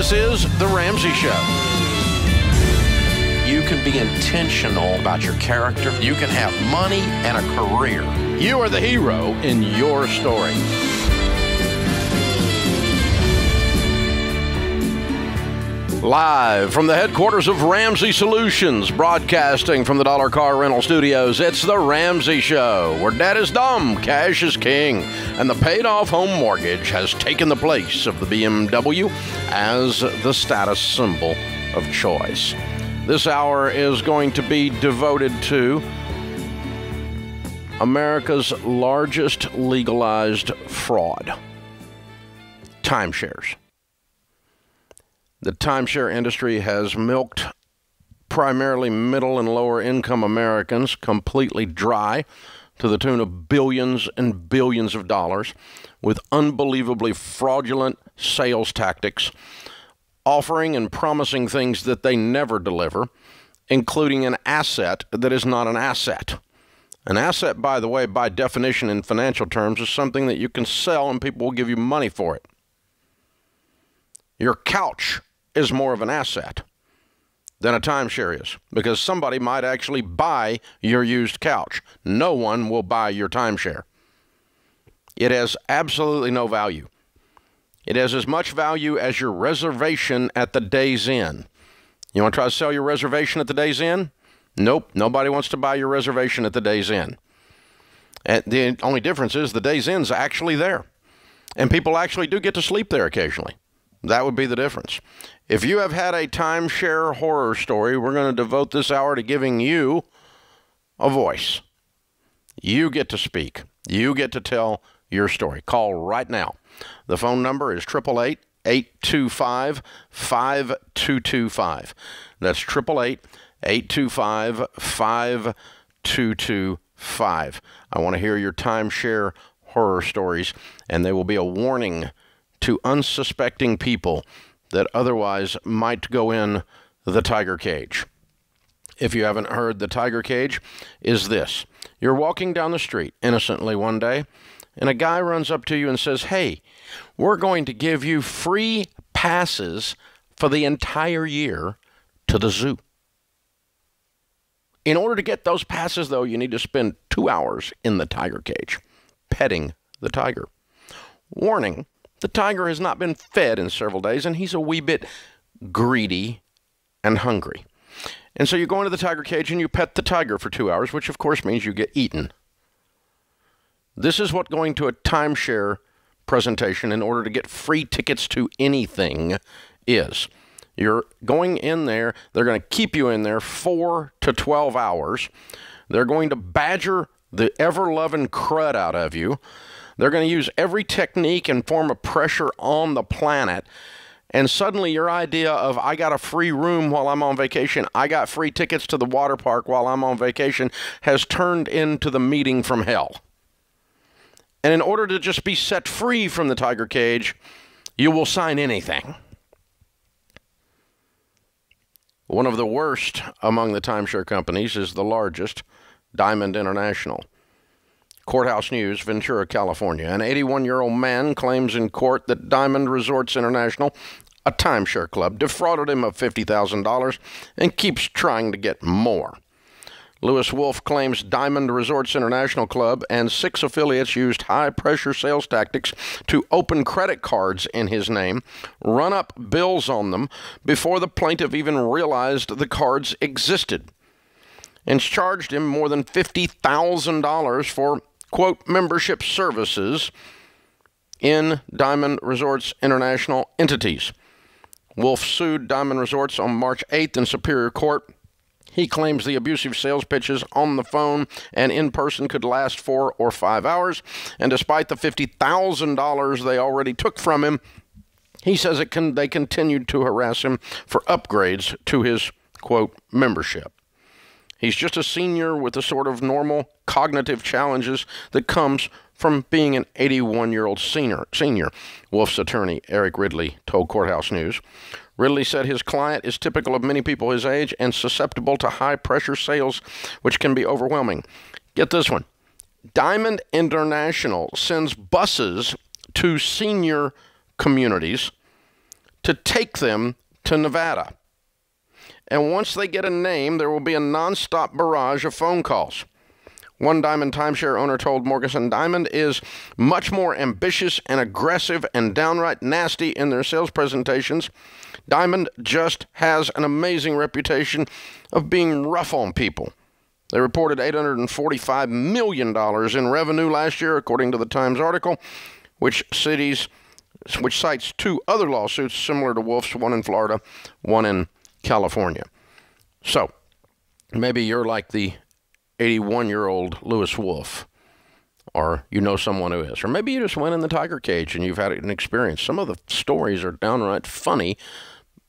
This is The Ramsey Show. You can be intentional about your character. You can have money and a career. You are the hero in your story. Live from the headquarters of Ramsey Solutions, broadcasting from the Dollar Car Rental Studios, it's The Ramsey Show, where dad is dumb, cash is king, and the paid-off home mortgage has taken the place of the BMW as the status symbol of choice. This hour is going to be devoted to America's largest legalized fraud, timeshares. The timeshare industry has milked primarily middle and lower income Americans completely dry to the tune of billions and billions of dollars with unbelievably fraudulent sales tactics, offering and promising things that they never deliver, including an asset that is not an asset. An asset, by the way, by definition in financial terms, is something that you can sell and people will give you money for it. Your couch is more of an asset than a timeshare is, because somebody might actually buy your used couch. No one will buy your timeshare. It has absolutely no value. It has as much value as your reservation at the Days Inn. You want to try to sell your reservation at the Days Inn? Nope, nobody wants to buy your reservation at the Days Inn. And the only difference is the Days Inn's actually there. And people actually do get to sleep there occasionally. That would be the difference. If you have had a timeshare horror story, we're going to devote this hour to giving you a voice. You get to speak. You get to tell your story. Call right now. The phone number is 888-825-5225. That's 888-825-5225. I want to hear your timeshare horror stories, and they will be a warning to unsuspecting people that otherwise might go in the tiger cage. If you haven't heard, the tiger cage is this. You're walking down the street innocently one day, and a guy runs up to you and says, "Hey, we're going to give you free passes for the entire year to the zoo." In order to get those passes, though, you need to spend 2 hours in the tiger cage, petting the tiger. Warning, the tiger has not been fed in several days, and he's a wee bit greedy and hungry. And so you go into the tiger cage and you pet the tiger for 2 hours, which of course means you get eaten. This is what going to a timeshare presentation in order to get free tickets to anything is. You're going in there, they're going to keep you in there 4 to 12 hours. They're going to badger the ever-loving crud out of you. They're going to use every technique and form of pressure on the planet. And suddenly your idea of, I got a free room while I'm on vacation, I got free tickets to the water park while I'm on vacation, has turned into the meeting from hell. And in order to just be set free from the tiger cage, you will sign anything. One of the worst among the timeshare companies is the largest, Diamond International. Courthouse News, Ventura, California. An 81-year-old man claims in court that Diamond Resorts International, a timeshare club, defrauded him of $50,000 and keeps trying to get more. Lewis Wolf claims Diamond Resorts International Club and 6 affiliates used high-pressure sales tactics to open credit cards in his name, run up bills on them before the plaintiff even realized the cards existed, and charged him more than $50,000 for, quote, membership services in Diamond Resorts International entities. Wolf sued Diamond Resorts on March 8th in Superior Court. He claims the abusive sales pitches on the phone and in person could last 4 or 5 hours, and despite the $50,000 they already took from him, he says they continued to harass him for upgrades to his, quote, membership. He's just a senior with the sort of normal cognitive challenges that comes from being an 81-year-old senior, Wolf's attorney, Eric Ridley, told Courthouse News. Ridley said his client is typical of many people his age and susceptible to high-pressure sales, which can be overwhelming. Get this one. Diamond International sends buses to senior communities to take them to Nevada. And once they get a name, there will be a nonstop barrage of phone calls. One Diamond timeshare owner told Morganson Diamond is much more ambitious and aggressive and downright nasty in their sales presentations. Diamond just has an amazing reputation of being rough on people. They reported $845 million in revenue last year, according to the Times article, which cites two other lawsuits similar to Wolf's, one in Florida, one in California. So maybe you're like the 81-year-old Lewis Wolf, or you know someone who is, or maybe you just went in the tiger cage and you've had an experience. Some of the stories are downright funny.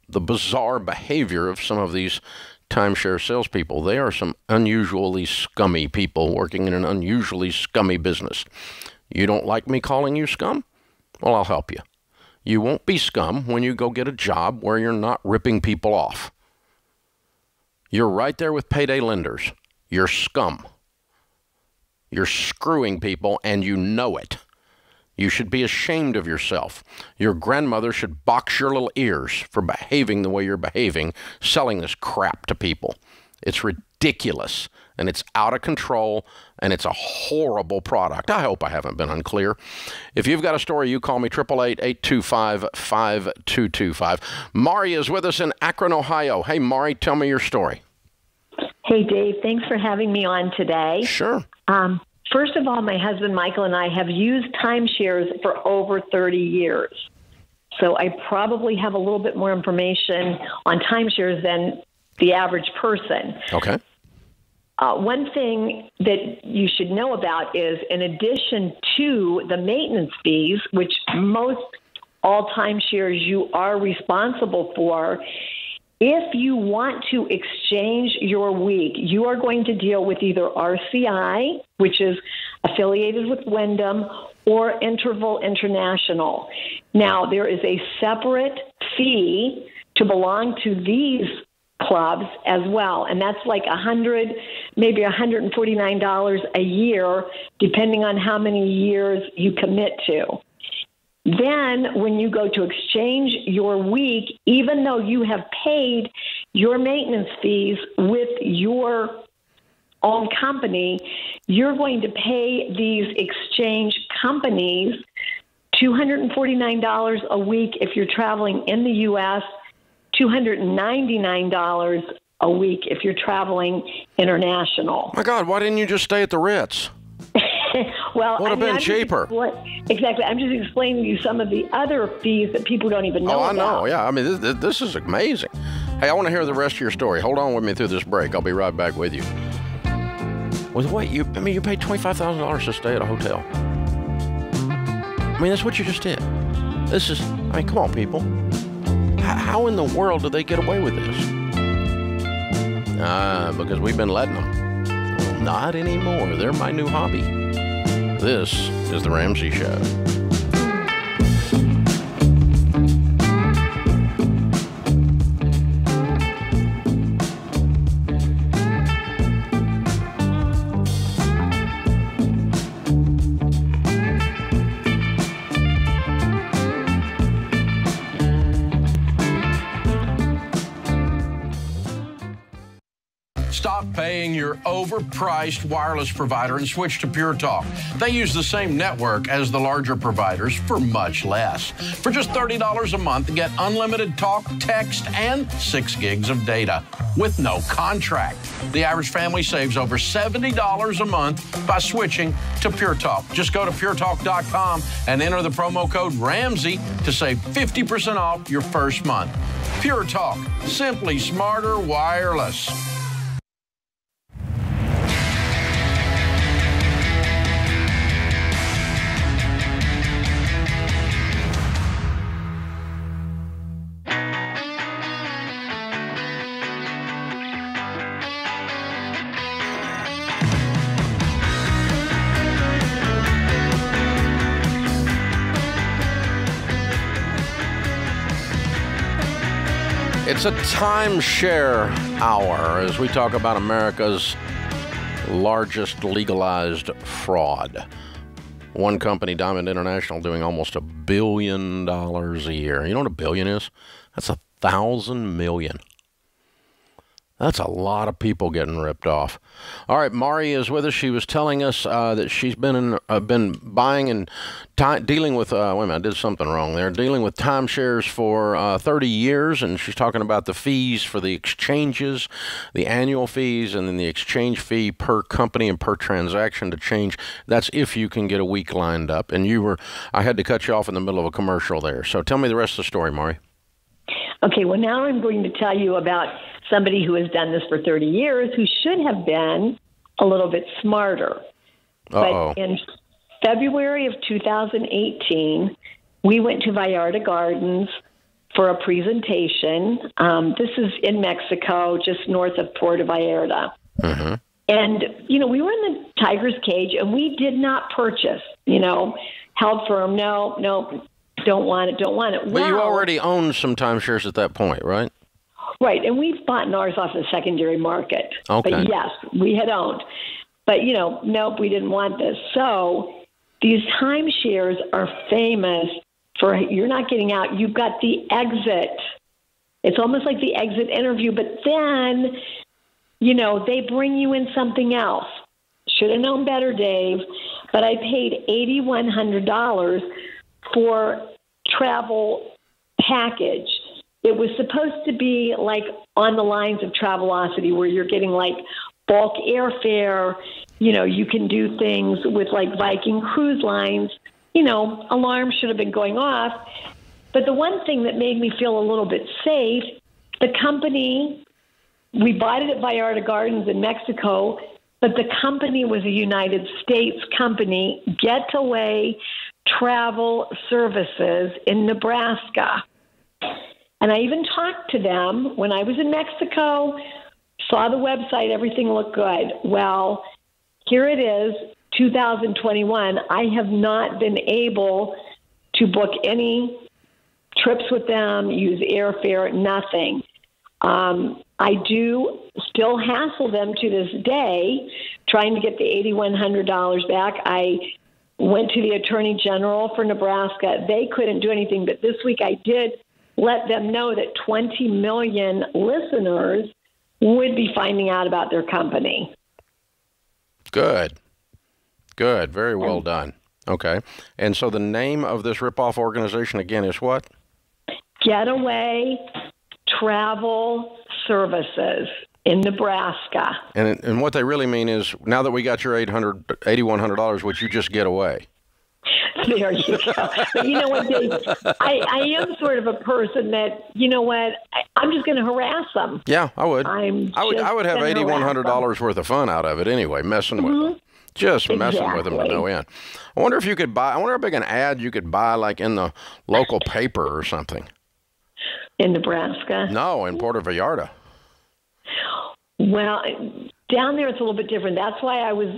The bizarre behavior of some of these timeshare salespeople. They are some unusually scummy people working in an unusually scummy business. You don't like me calling you scum? Well, I'll help you. You won't be scum when you go get a job where you're not ripping people off. You're right there with payday lenders. You're scum. You're screwing people, and you know it. You should be ashamed of yourself. Your grandmother should box your little ears for behaving the way you're behaving, selling this crap to people. It's ridiculous, and it's out of control, and it's a horrible product. I hope I haven't been unclear. If you've got a story, you call me, 888-825-5225. Mari is with us in Akron, Ohio. Hey, Mari, tell me your story. Hey, Dave. Thanks for having me on today. Sure. First of all, my husband, Michael, and I have used timeshares for over 30 years. So I probably have a little bit more information on timeshares than the average person. Okay. One thing that you should know about is, in addition to the maintenance fees, which most all timeshares you are responsible for, if you want to exchange your week, you are going to deal with either RCI, which is affiliated with Wyndham, or Interval International. Now, there is a separate fee to belong to these clubs as well, and that's like $100, maybe $149 a year, depending on how many years you commit to. Then when you go to exchange your week, even though you have paid your maintenance fees with your own company, you're going to pay these exchange companies $249 a week if you're traveling in the U.S., $299 a week if you're traveling international. My God, why didn't you just stay at the Ritz? Well, would have been cheaper. Exactly. I'm just explaining to you some of the other fees that people don't even know about. Oh, I know. Yeah. I mean, this is amazing. Hey, I want to hear the rest of your story. Hold on with me through this break. I'll be right back with you. Wait, you paid $25,000 to stay at a hotel. I mean, that's what you just did. Come on, people. How in the world do they get away with this? Because we've been letting them. Well, not anymore. They're my new hobby. This is The Ramsey Show. Stop paying your overpriced wireless provider and switch to Pure Talk. They use the same network as the larger providers for much less. For just $30 a month, get unlimited talk, text, and 6 gigs of data with no contract. The average family saves over $70 a month by switching to Pure Talk. Just go to puretalk.com and enter the promo code Ramsey to save 50% off your first month. Pure Talk, simply smarter wireless. It's a timeshare hour as we talk about America's largest legalized fraud. one company, Diamond International, doing almost $1 billion a year. You know what $1 billion is? That's 1,000 million. That's a lot of people getting ripped off. All right, Mari is with us. She was telling us that she's been buying and dealing with, wait a minute, I did something wrong there, dealing with timeshares for 30 years, and she's talking about the fees for the exchanges, the annual fees, and then the exchange fee per company and per transaction to change. That's if you can get a week lined up. And I had to cut you off in the middle of a commercial there. So tell me the rest of the story, Mari. Okay, well, now I'm going to tell you about somebody who has done this for 30 years who should have been a little bit smarter. Uh-oh. But in February of 2018, we went to Vallarta Gardens for a presentation. This is in Mexico, just north of Puerto Vallarta. Mm-hmm. And, we were in the tiger's cage, and we did not purchase, held firm, no, don't want it. But you already owned some timeshares at that point, right? Right, and we've bought ours off the secondary market. Okay. But yes, we had owned. But, nope, we didn't want this. So these timeshares are famous for you're not getting out. You've got the exit. It's almost like the exit interview, but then, they bring you in something else. Should have known better, Dave. But I paid $8,100 for travel package. It was supposed to be like on the lines of Travelocity where you're getting like bulk airfare. You can do things with like Viking Cruise Lines. Alarms should have been going off. But the one thing that made me feel a little bit safe, the company, we bought it at Vallarta Gardens in Mexico, but the company was a United States company, Getaway Travel Services in Nebraska. And I even talked to them when I was in Mexico, saw the website, everything looked good. Well, here it is, 2021. I have not been able to book any trips with them, use airfare, nothing. I do still hassle them to this day, trying to get the $8,100 back. I went to the Attorney General for Nebraska. They couldn't do anything, but this week I did let them know that 20 million listeners would be finding out about their company. Good. Very well done. Okay. And so the name of this ripoff organization again is what? Getaway Travel Services in Nebraska. And what they really mean is, now that we got your $8,100, would you just get away? There you go. But you know what, Dave? I am sort of a person that, I'm just going to harass them. Yeah, I would. I would have $8,100 worth of fun out of it anyway, messing with them. Just messing with them to no end. I wonder if you could buy, I wonder how big an ad you could buy like in the local paper or something. In Nebraska? No, in Puerto Vallarta. Well, down there it's a little bit different. That's why I was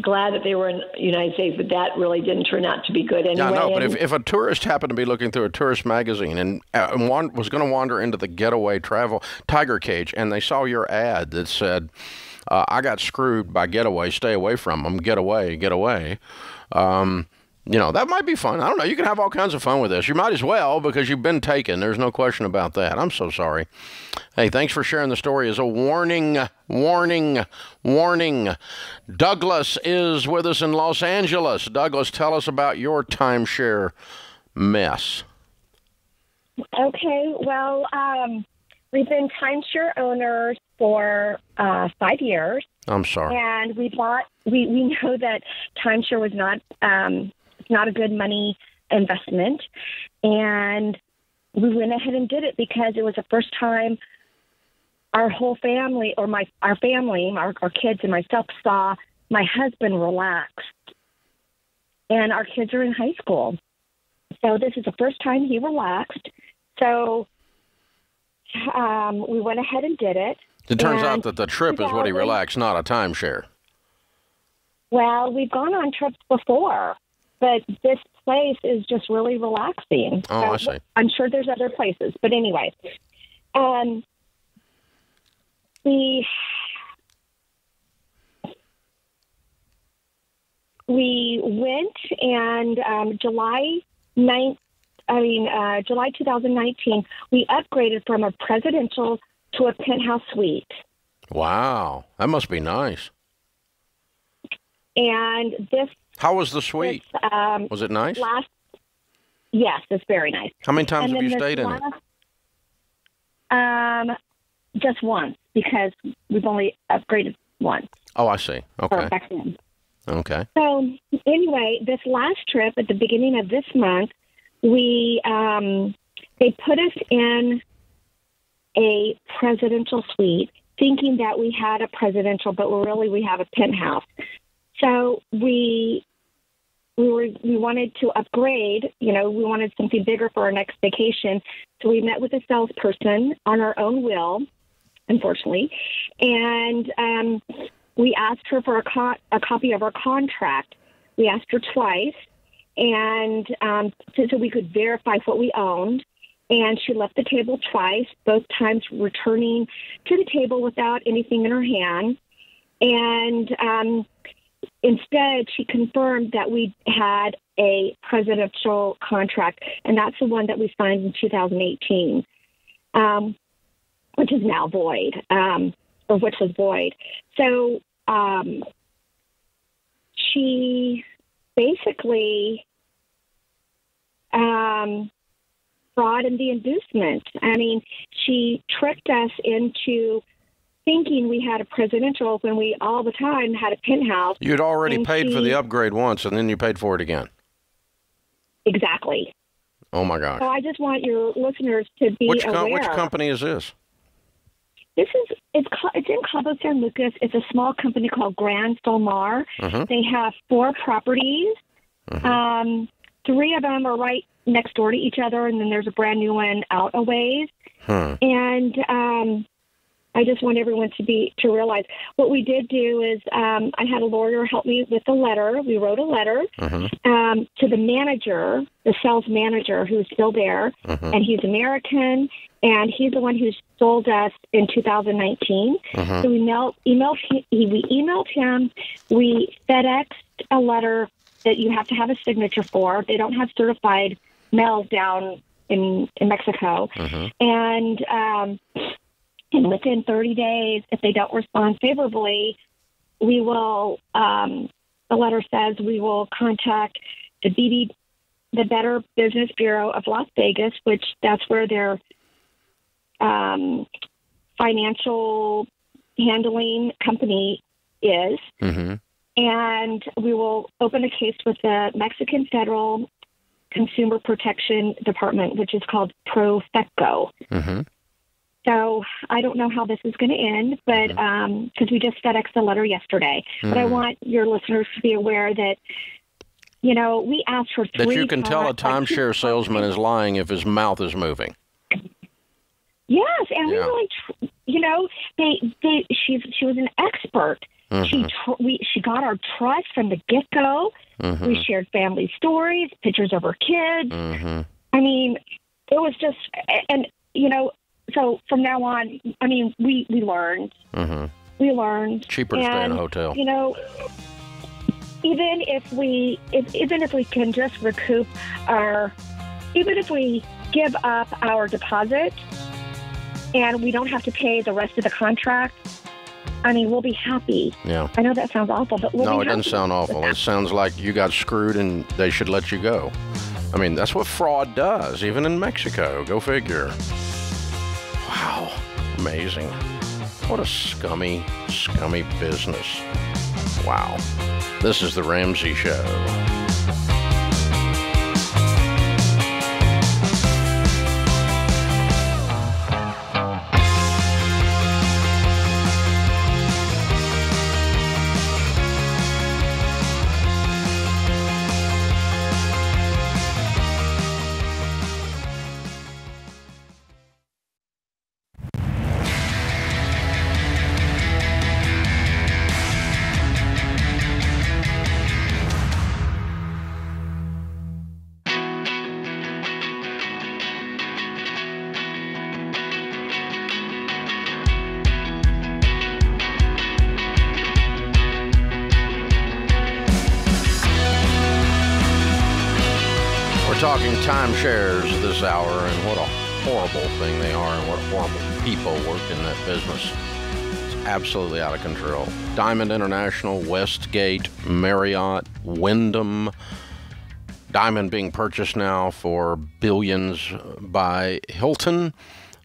glad that they were in the United States, but that really didn't turn out to be good anyway. Yeah, no, but if a tourist happened to be looking through a tourist magazine and was going to wander into the Getaway Travel Tiger Cage, and they saw your ad that said, I got screwed by Getaway, stay away from them, get away. That might be fun. I don't know. You can have all kinds of fun with this. You might as well, because you've been taken. There's no question about that. I'm so sorry. Hey, thanks for sharing the story. As a warning. Douglas is with us in Los Angeles. Douglas, tell us about your timeshare mess. Okay. Well, we've been timeshare owners for 5 years. I'm sorry. And we know that timeshare was not a good money investment. And we went ahead and did it because it was the first time our whole family, or our family, our kids and myself, saw my husband relaxed. And our kids are in high school. So this is the first time he relaxed. So we went ahead and did it. It turns out that the trip is what he relaxed, not a timeshare. Well, we've gone on trips before, but this place is just really relaxing. Oh, so I see. I'm sure there's other places. But anyway, we went and July 2019, we upgraded from a presidential to a penthouse suite. Wow, that must be nice. And this... How was the suite? Was it nice? Yes, it's very nice. How many times have you stayed in it? Just once, because we've only upgraded once. Oh, I see. Okay. Back then. Okay. So anyway, this last trip at the beginning of this month, they put us in a presidential suite, thinking that we had a presidential, but really we have a penthouse. So we wanted to upgrade. We wanted something bigger for our next vacation. So we met with a salesperson on our own will, unfortunately, and we asked her for a copy of our contract. We asked her twice, and so we could verify what we owned. And she left the table twice, both times returning to the table without anything in her hand. And instead, she confirmed that we had a presidential contract, and that's the one that we signed in 2018, which is now void, or which was void. So she basically fraud and the inducement. I mean, she tricked us into thinking we had a presidential when we all the time had a penthouse. You'd already paid for the upgrade once, and then you paid for it again. Exactly. Oh, my gosh. So I just want your listeners to be aware. Which company is this? It's in Cabo San Lucas. It's a small company called Grand Solmar. Mm-hmm. They have 4 properties. Mm-hmm. 3 of them are right next door to each other, and then there's a brand new one out a ways. And I just want everyone to realize what we did do is I had a lawyer help me with a letter. We wrote a letter to the manager, the sales manager, who's still there, and he's American, and he's the one who sold us in 2019. So we emailed him. We FedExed a letter that you have to have a signature for. They don't have certified mail down in Mexico. And within 30 days, if they don't respond favorably, we will, the letter says we will contact the Better Business Bureau of Las Vegas, which that's where their financial handling company is. And we will open a case with the Mexican Federal Consumer Protection Department, which is called Profeco. So I don't know how this is going to end, but because we just FedExed a letter yesterday. But I want your listeners to be aware that, we asked for 3 That you can tell a timeshare salesman is lying if his mouth is moving. Yes, and we really, she was an expert. She got our trust from the get-go. We shared family stories, pictures of her kids. I mean, it was just, and, so from now on, I mean, we learned. We learned. Cheaper to stay in a hotel. Even if we can just recoup even if we give up our deposit and we don't have to pay the rest of the contract, I mean, we'll be happy. Yeah. I know that sounds awful, but we'll be happy. No, it doesn't sound awful. It sounds like you got screwed and they should let you go. I mean, that's what fraud does, even in Mexico. Go figure. Wow. Amazing. What a scummy, scummy business. Wow. This is the Ramsey Show. talking timeshares this hour and what a horrible thing they are and what horrible people work in that business. It's absolutely out of control. Diamond International, Westgate, Marriott, Wyndham. Diamond being purchased now for billions by Hilton.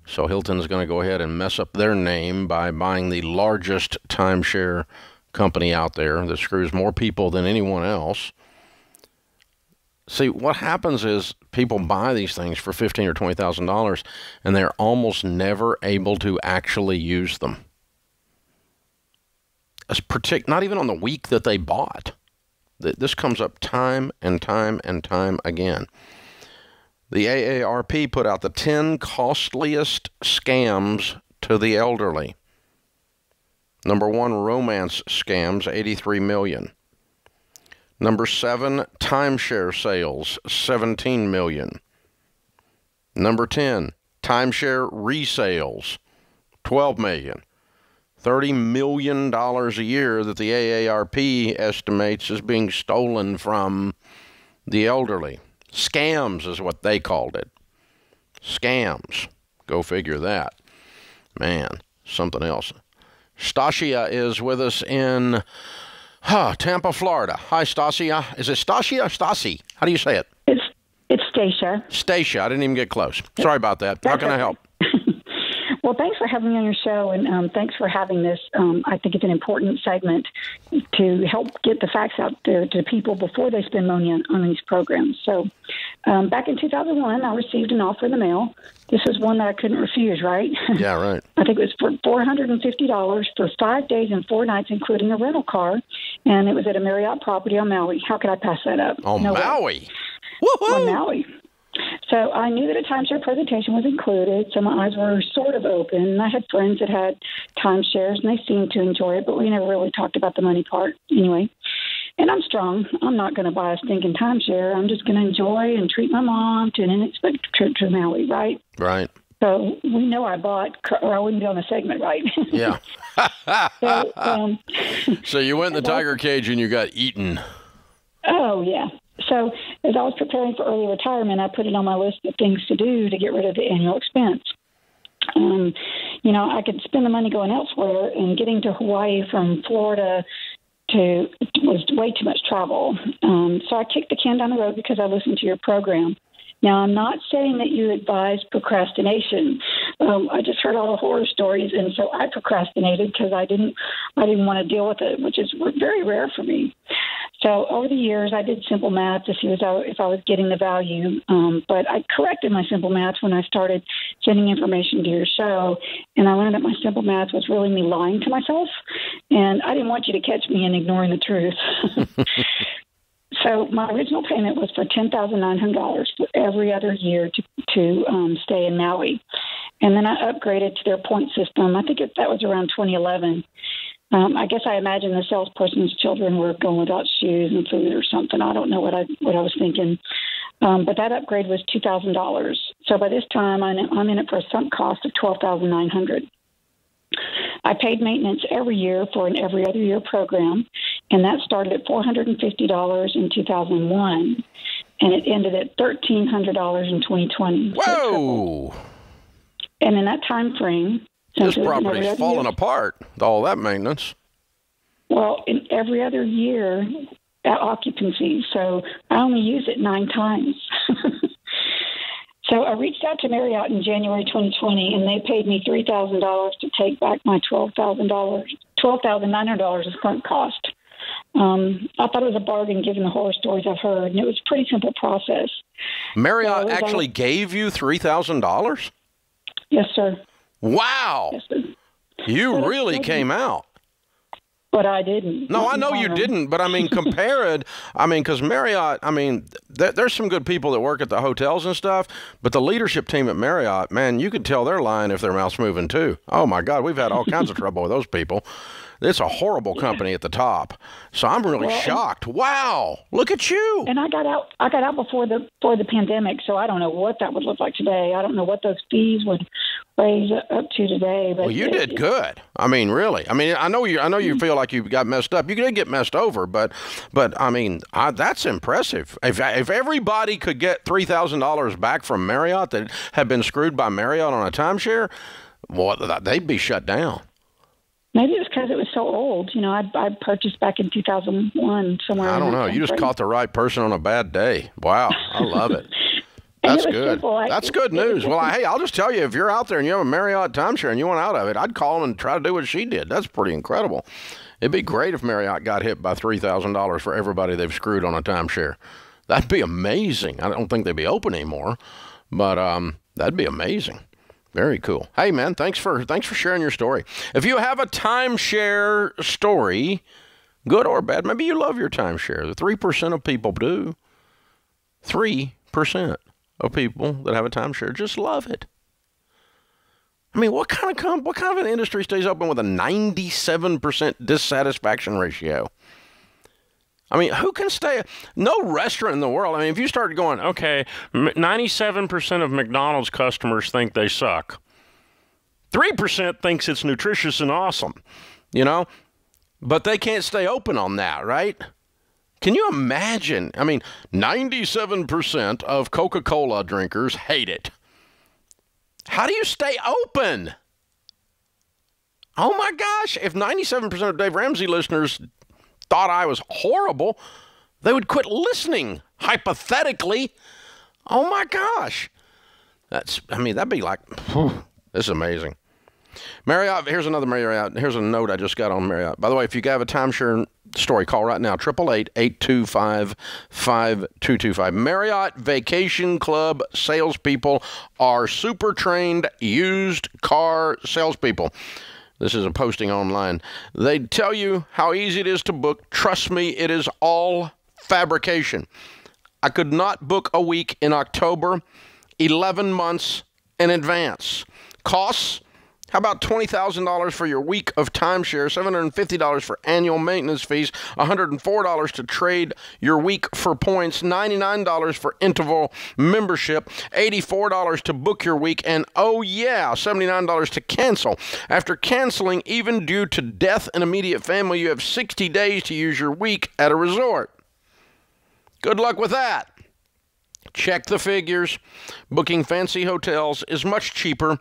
So Hilton's going to go ahead and mess up their name by buying the largest timeshare company out there that screws more people than anyone else. See, what happens is people buy these things for $15,000 or $20,000, and they're almost never able to actually use them. Not even on the week that they bought. This comes up time and time and time again. The AARP put out the 10 costliest scams to the elderly. Number 1, romance scams, $83 million. Number 7, timeshare sales, $17 million. Number 10, timeshare resales, $12 million. $30 million a year that the AARP estimates is being stolen from the elderly. Scams is what they called it. Scams. Go figure that. Man, something else. Stasia is with us in Tampa, Florida. Hi, Stasia. Is it Stasia or Stasi? How do you say it? It's Stacia. Stacia. I didn't even get close. Sorry about that. How can I help? Well, thanks for having me on your show, and thanks for having this. I think it's an important segment to help get the facts out there to people before they spend money on these programs. So back in 2001, I received an offer in the mail. This is one that I couldn't refuse, right? Yeah, right. I think it was for $450 for 5 days and 4 nights, including a rental car, and it was at a Marriott property on Maui. How could I pass that up? On Maui? Woohoo! On Maui. So I knew that a timeshare presentation was included, so my eyes were sort of open. I had friends that had timeshares, and they seemed to enjoy it, but we never really talked about the money part anyway. And I'm strong. I'm not going to buy a stinking timeshare. I'm just going to enjoy and treat my mom to an unexpected trip to Maui, right? Right. So we know I bought, or I wouldn't be on the segment, right? Yeah. So you went in the tiger cage and you got eaten. Oh, yeah. So as I was preparing for early retirement, I put it on my list of things to do to get rid of the annual expense. I could spend the money going elsewhere, and getting to Hawaii from Florida was way too much travel. So I kicked the can down the road because I listened to your program. Now, I'm not saying that you advise procrastination. I just heard all the horror stories, and so I procrastinated because I didn't want to deal with it, which is very rare for me. So over the years, I did simple math to see if I was getting the value, but I corrected my simple math when I started sending information to your show, and I learned that my simple math was really me lying to myself, and I didn't want you to catch me in ignoring the truth. So my original payment was for $10,900 for every other year to stay in Maui. And then I upgraded to their point system. I think that was around 2011. I guess I imagine the salesperson's children were going without shoes and food or something. I don't know what I was thinking. But that upgrade was $2,000. So by this time, I'm in it for a sunk cost of $12,900. I paid maintenance every year for an every other year program, and that started at $450 in 2001, and it ended at $1,300 in 2020. Whoa! And in that time frame, this property's falling apart, all that maintenance. Well, in every other year, occupancy, so I only use it 9 times. So I reached out to Marriott in January 2020, and they paid me $3,000 to take back my $12,900 as front cost. I thought it was a bargain given the horror stories I've heard, and it was a pretty simple process. Marriott actually gave you $3,000? Yes, sir. Wow. Yes, sir. You really came out. But I didn't. No, I know you didn't, but I mean, because Marriott, there's some good people that work at the hotels and stuff, but the leadership team at Marriott, man, you could tell they're lying if their mouth's moving too. Oh my God, we've had all kinds of trouble with those people. It's a horrible company at the top. So I'm really shocked. Wow, look at you. And I got out before the pandemic, so I don't know what that would look like today. I don't know what those fees would raise up to today. But well, you did good. I mean, really. I mean, I know you feel like you got messed up. You did get messed over, but I mean, that's impressive. If everybody could get $3,000 back from Marriott that had been screwed by Marriott on a timeshare, well, they'd be shut down. Maybe it was because it was so old. You know, I purchased back in 2001 somewhere. I don't know. You just caught the right person on a bad day. Wow, I love it. That's good. That's good news. Well, hey, I'll just tell you, if you're out there and you have a Marriott timeshare and you want out of it, I'd call them and try to do what she did. That's pretty incredible. It'd be great if Marriott got hit by $3,000 for everybody they've screwed on a timeshare. That'd be amazing. I don't think they'd be open anymore, but that'd be amazing. Very cool. Hey, man, thanks for sharing your story. If you have a timeshare story, good or bad, maybe you love your timeshare. The 3% of people do. 3% of people that have a timeshare just love it. I mean, what kind of an industry stays open with a 97% dissatisfaction ratio? I mean, who can stay? No restaurant in the world. I mean, if you start going, okay, 97% of McDonald's customers think they suck. 3% thinks it's nutritious and awesome, you know? But they can't stay open on that, right? Can you imagine? I mean, 97% of Coca-Cola drinkers hate it. How do you stay open? Oh, my gosh. If 97% of Dave Ramsey listeners thought I was horrible, they would quit listening, hypothetically. Oh, my gosh. That'd be like, this is amazing. Marriott, here's another Marriott. Here's a note I just got on Marriott. By the way, if you have a timeshare story, call right now, 888-825-5225. Marriott Vacation Club salespeople are super trained used car salespeople. This is a posting online. They tell you how easy it is to book. Trust me, it is all fabrication. I could not book a week in October, 11 months in advance. Costs? How about $20,000 for your week of timeshare, $750 for annual maintenance fees, $104 to trade your week for points, $99 for interval membership, $84 to book your week, and oh yeah, $79 to cancel. After canceling, even due to death and immediate family, you have 60 days to use your week at a resort. Good luck with that. Check the figures. Booking fancy hotels is much cheaper,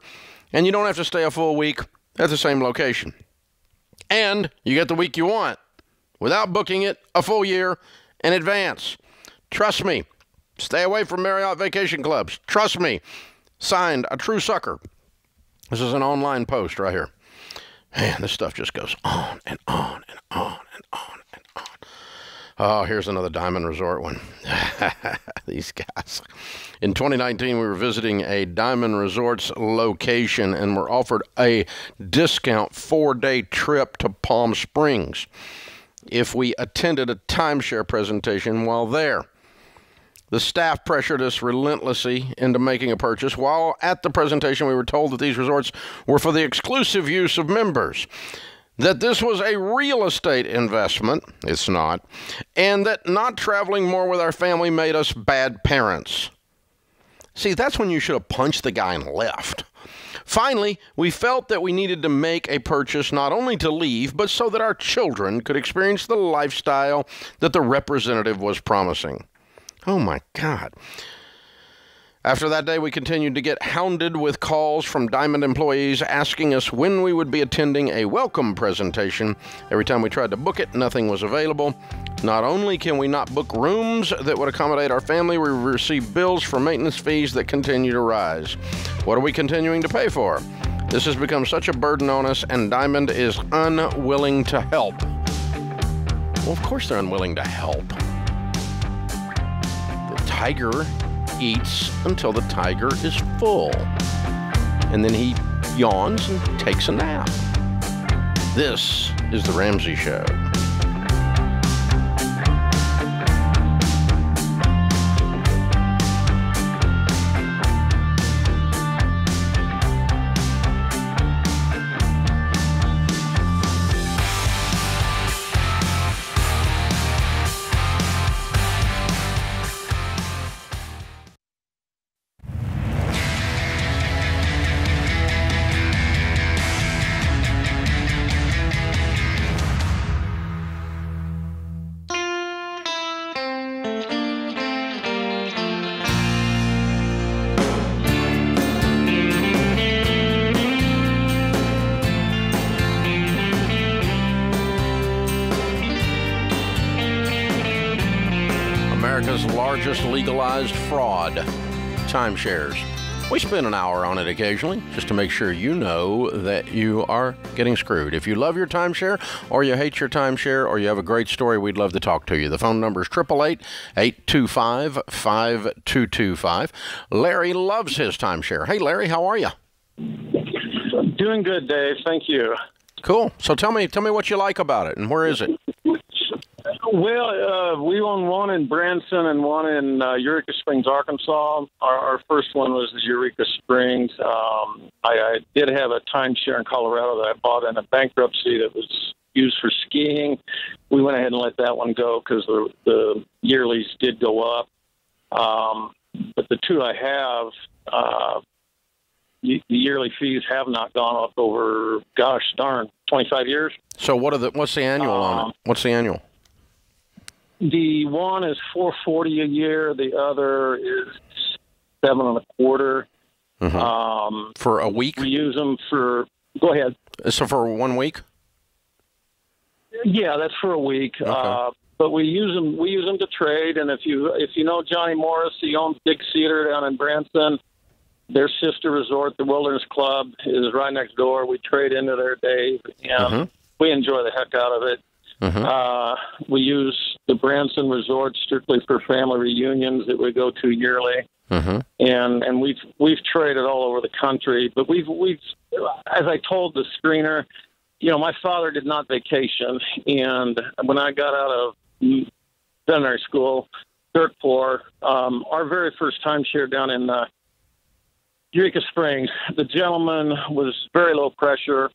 and you don't have to stay a full week at the same location. And you get the week you want without booking it a full year in advance. Trust me. Stay away from Marriott Vacation Clubs. Trust me. Signed, a true sucker. This is an online post right here. Man, this stuff just goes on and on and on and on and on. Oh, here's another Diamond Resort one. These guys. In 2019, we were visiting a Diamond Resorts location and were offered a discount 4-day trip to Palm Springs if we attended a timeshare presentation while there. The staff pressured us relentlessly into making a purchase. While at the presentation, we were told that these resorts were for the exclusive use of members, that this was a real estate investment, it's not, and that not traveling more with our family made us bad parents. See, that's when you should have punched the guy and left. Finally, we felt that we needed to make a purchase not only to leave, but so that our children could experience the lifestyle that the representative was promising. Oh my God. After that day, we continued to get hounded with calls from Diamond employees asking us when we would be attending a welcome presentation. Every time we tried to book it, nothing was available. Not only can we not book rooms that would accommodate our family, we receive bills for maintenance fees that continue to rise. What are we continuing to pay for? This has become such a burden on us, and Diamond is unwilling to help. Well, of course they're unwilling to help. The tiger eats until the tiger is full, and then he yawns and takes a nap. This is The Ramsey Show. America's largest legalized fraud, timeshares. We spend an hour on it occasionally just to make sure you know that you are getting screwed. If you love your timeshare or you hate your timeshare or you have a great story, we'd love to talk to you. The phone number is 888-825-5225. Larry loves his timeshare. Hey, Larry, how are you? Doing good, Dave. Thank you. Cool. So tell me what you like about it, and where is it? Well, we own one in Branson and one in Eureka Springs, Arkansas. Our first one was Eureka Springs. I did have a timeshare in Colorado that I bought in a bankruptcy that was used for skiing. We went ahead and let that one go because the yearlies did go up. But the two I have, the yearly fees have not gone up over, 25 years. So what's the annual on it? What's the annual? The one is $440 a year. The other is $725. Mm-hmm. For a week? We use them for. Go ahead. So for 1 week? Yeah, that's for a week. Okay. But we use them. We use them to trade. And if you know Johnny Morris, he owns Big Cedar down in Branson. Their sister resort, the Wilderness Club, is right next door. We trade into their Dave, and we enjoy the heck out of it. Mm-hmm. We use the Branson Resort strictly for family reunions that we go to yearly, and we've traded all over the country. But we've as I told the screener, my father did not vacation, and when I got out of veterinary school, dirt poor, our very first timeshare down in Eureka Springs, the gentleman was very low pressure.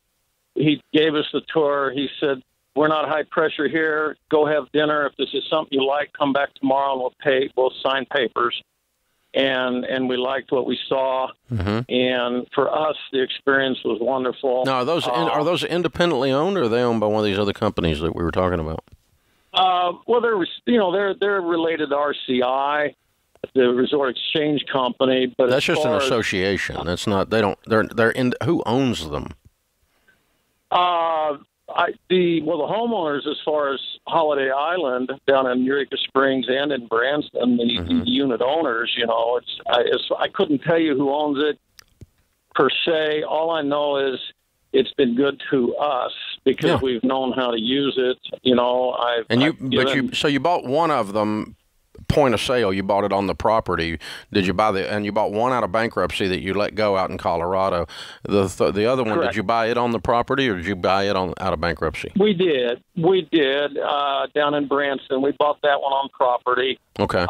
He gave us the tour. He said, "We're not high pressure here. Go have dinner. If this is something you like, come back tomorrow and we'll sign papers." And we liked what we saw. Mm-hmm. And for us, the experience was wonderful. Now, are those independently owned, or are they owned by one of these other companies that we were talking about? Well, they're related to RCI, the Resort Exchange Company, but that's just an association. That's not. Who owns them? The homeowners, as far as Holiday Island down in Eureka Springs and in Branson, the unit owners, I couldn't tell you who owns it per se. All I know is it's been good to us because we've known how to use it. So you bought one of them. Point of sale, you bought it on the property. Did you and you bought one out of bankruptcy that you let go out in Colorado? The other one, correct. Did you buy it on the property or did you buy it out of bankruptcy? We did down in Branson. We bought that one on property. Okay.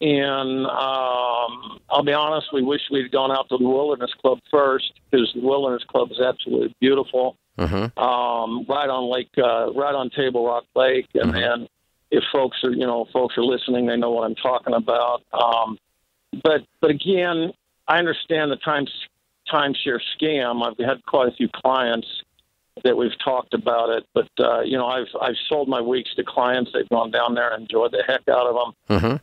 And I'll be honest, we wish we'd gone out to the Wilderness Club first because the Wilderness Club is absolutely beautiful. Mm-hmm. Right on Table Rock Lake, and if folks are listening, they know what I'm talking about. But again, I understand the timeshare scam. I've had quite a few clients that we've talked about it, but I've sold my weeks to clients. They've gone down there and enjoyed the heck out of them. Mm-hmm.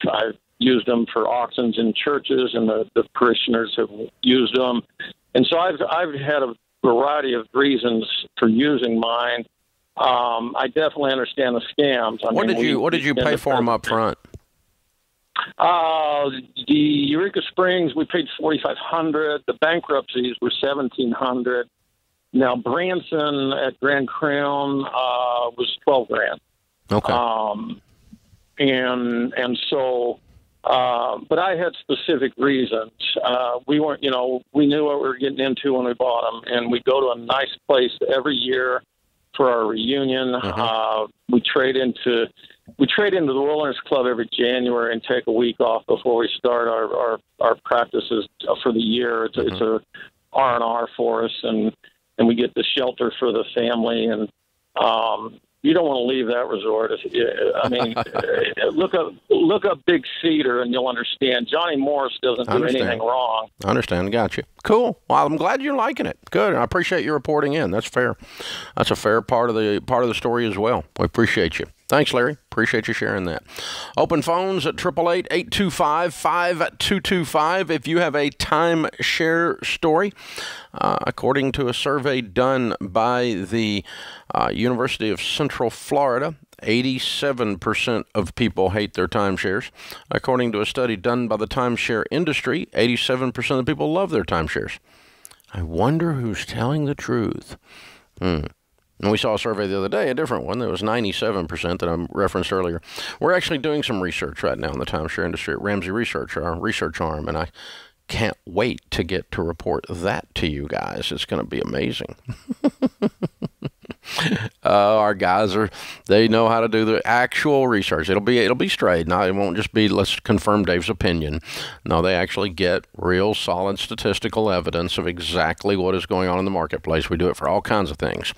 I've used them for auctions in churches, and the parishioners have used them. And so I've had a variety of reasons for using mine. I definitely understand the scams. What did you pay for them up front? The Eureka Springs, we paid $4,500. The bankruptcies were $1,700. Now Branson at Grand Crown was $12,000. Okay. But I had specific reasons. We weren't, we knew what we were getting into when we bought them, and we go to a nice place every year for our reunion. We trade into the Wilderness Club every January and take a week off before we start our practices for the year. It's a R&R for us, and we get the shelter for the family, and you don't want to leave that resort. Look up Big Cedar and you'll understand. Johnny Morris doesn't do anything wrong. I understand. Got you. Cool. Well, I'm glad you're liking it. Good. I appreciate you reporting in. That's fair. That's a fair part of the story as well. We appreciate you. Thanks, Larry. Appreciate you sharing that. Open phones at 888-825-5225. If you have a timeshare story, according to a survey done by the University of Central Florida, 87% of people hate their timeshares. According to a study done by the timeshare industry, 87% of the people love their timeshares. I wonder who's telling the truth. And we saw a survey the other day, a different one, that was 97% that I referenced earlier. We're actually doing some research right now in the timeshare industry at Ramsey Research, our research arm, and I can't wait to get to report that to you guys. It's going to be amazing. Our guys they know how to do the actual research. It'll be straight. Now, it won't just be, let's confirm Dave's opinion. No, they actually get real solid statistical evidence of exactly what is going on in the marketplace. We do it for all kinds of things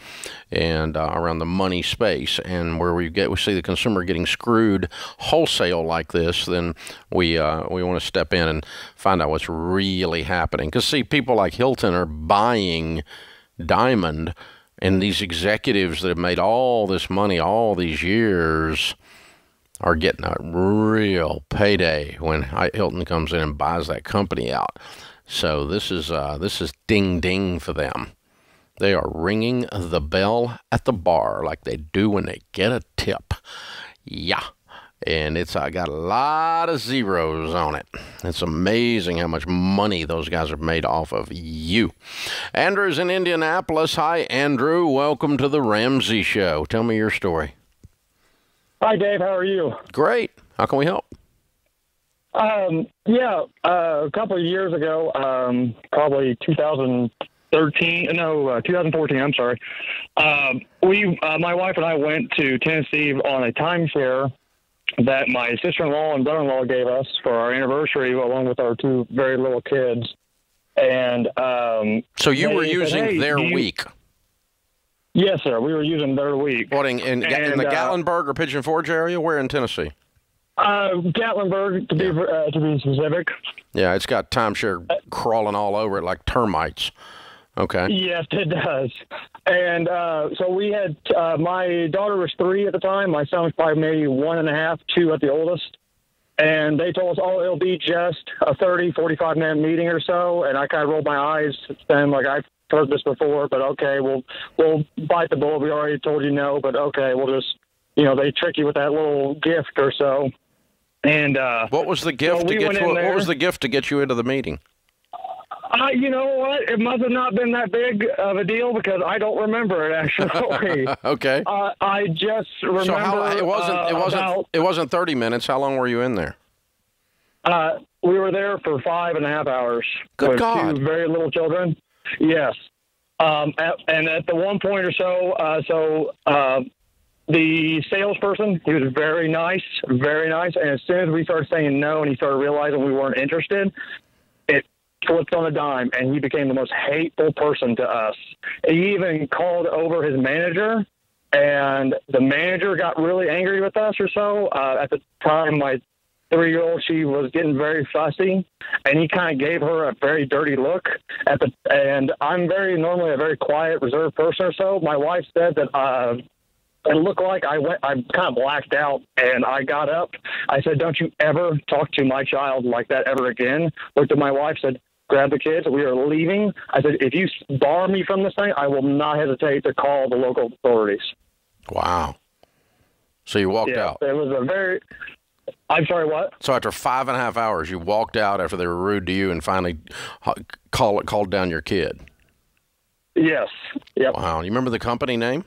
and around the money space. And where we see the consumer getting screwed wholesale like this, then we want to step in and find out what's really happening. Because, see, people like Hilton are buying Diamond, and these executives that have made all this money all these years are getting a real payday when Hilton comes in and buys that company out. So this is ding ding for them. They are ringing the bell at the bar like they do when they get a tip. Yeah. And it's got a lot of zeros on it. It's amazing how much money those guys have made off of you. Andrew's in Indianapolis. Hi, Andrew. Welcome to the Ramsey Show. Tell me your story. Hi, Dave. How are you? Great. How can we help? A couple of years ago, probably 2014, I'm sorry. My wife and I went to Tennessee on a timeshare that my sister-in-law and brother-in-law gave us for our anniversary, along with our two very little kids. And so you were using their week? Yes, sir. We were using their week. What, in the Gatlinburg or Pigeon Forge area? Where in Tennessee? Gatlinburg, to be specific. Yeah, it's got timeshare crawling all over it like termites. Okay. Yes, it does. And so we had, my daughter was 3 at the time. My son was probably maybe 1.5, 2 at the oldest. And they told us, it'll be just a 30, 45-minute meeting or so. And I kind of rolled my eyes. And like, I've heard this before, but okay, we'll bite the bullet. We already told you no, but okay, we'll just, they trick you with that little gift or so. And what was the gift to get you? What was the gift to get you into the meeting? You know what? It must have not been that big of a deal because I don't remember it actually. Okay. I just remember. So it wasn't 30 minutes. How long were you in there? We were there for 5.5 hours. Good God. 2 very little children. Yes. And at the one point or so, the salesperson, he was very nice. And as soon as we started saying no and he started realizing we weren't interested, it flipped on a dime, and he became the most hateful person to us. He even called over his manager, and the manager got really angry with us or so. At the time, my 3-year-old, she was getting very fussy, and he kind of gave her a very dirty look. And I'm normally a very quiet, reserved person or so. My wife said that it looked like I kind of blacked out, and I got up. I said, "Don't you ever talk to my child like that ever again." Looked at my wife, said, "Grab the kids. We are leaving." I said, "If you bar me from this thing, I will not hesitate to call the local authorities." Wow. So you walked out. It was a very... I'm sorry, what? So after 5.5 hours, you walked out after they were rude to you and finally called down your kid? Yes. Yep. Wow. You remember the company name?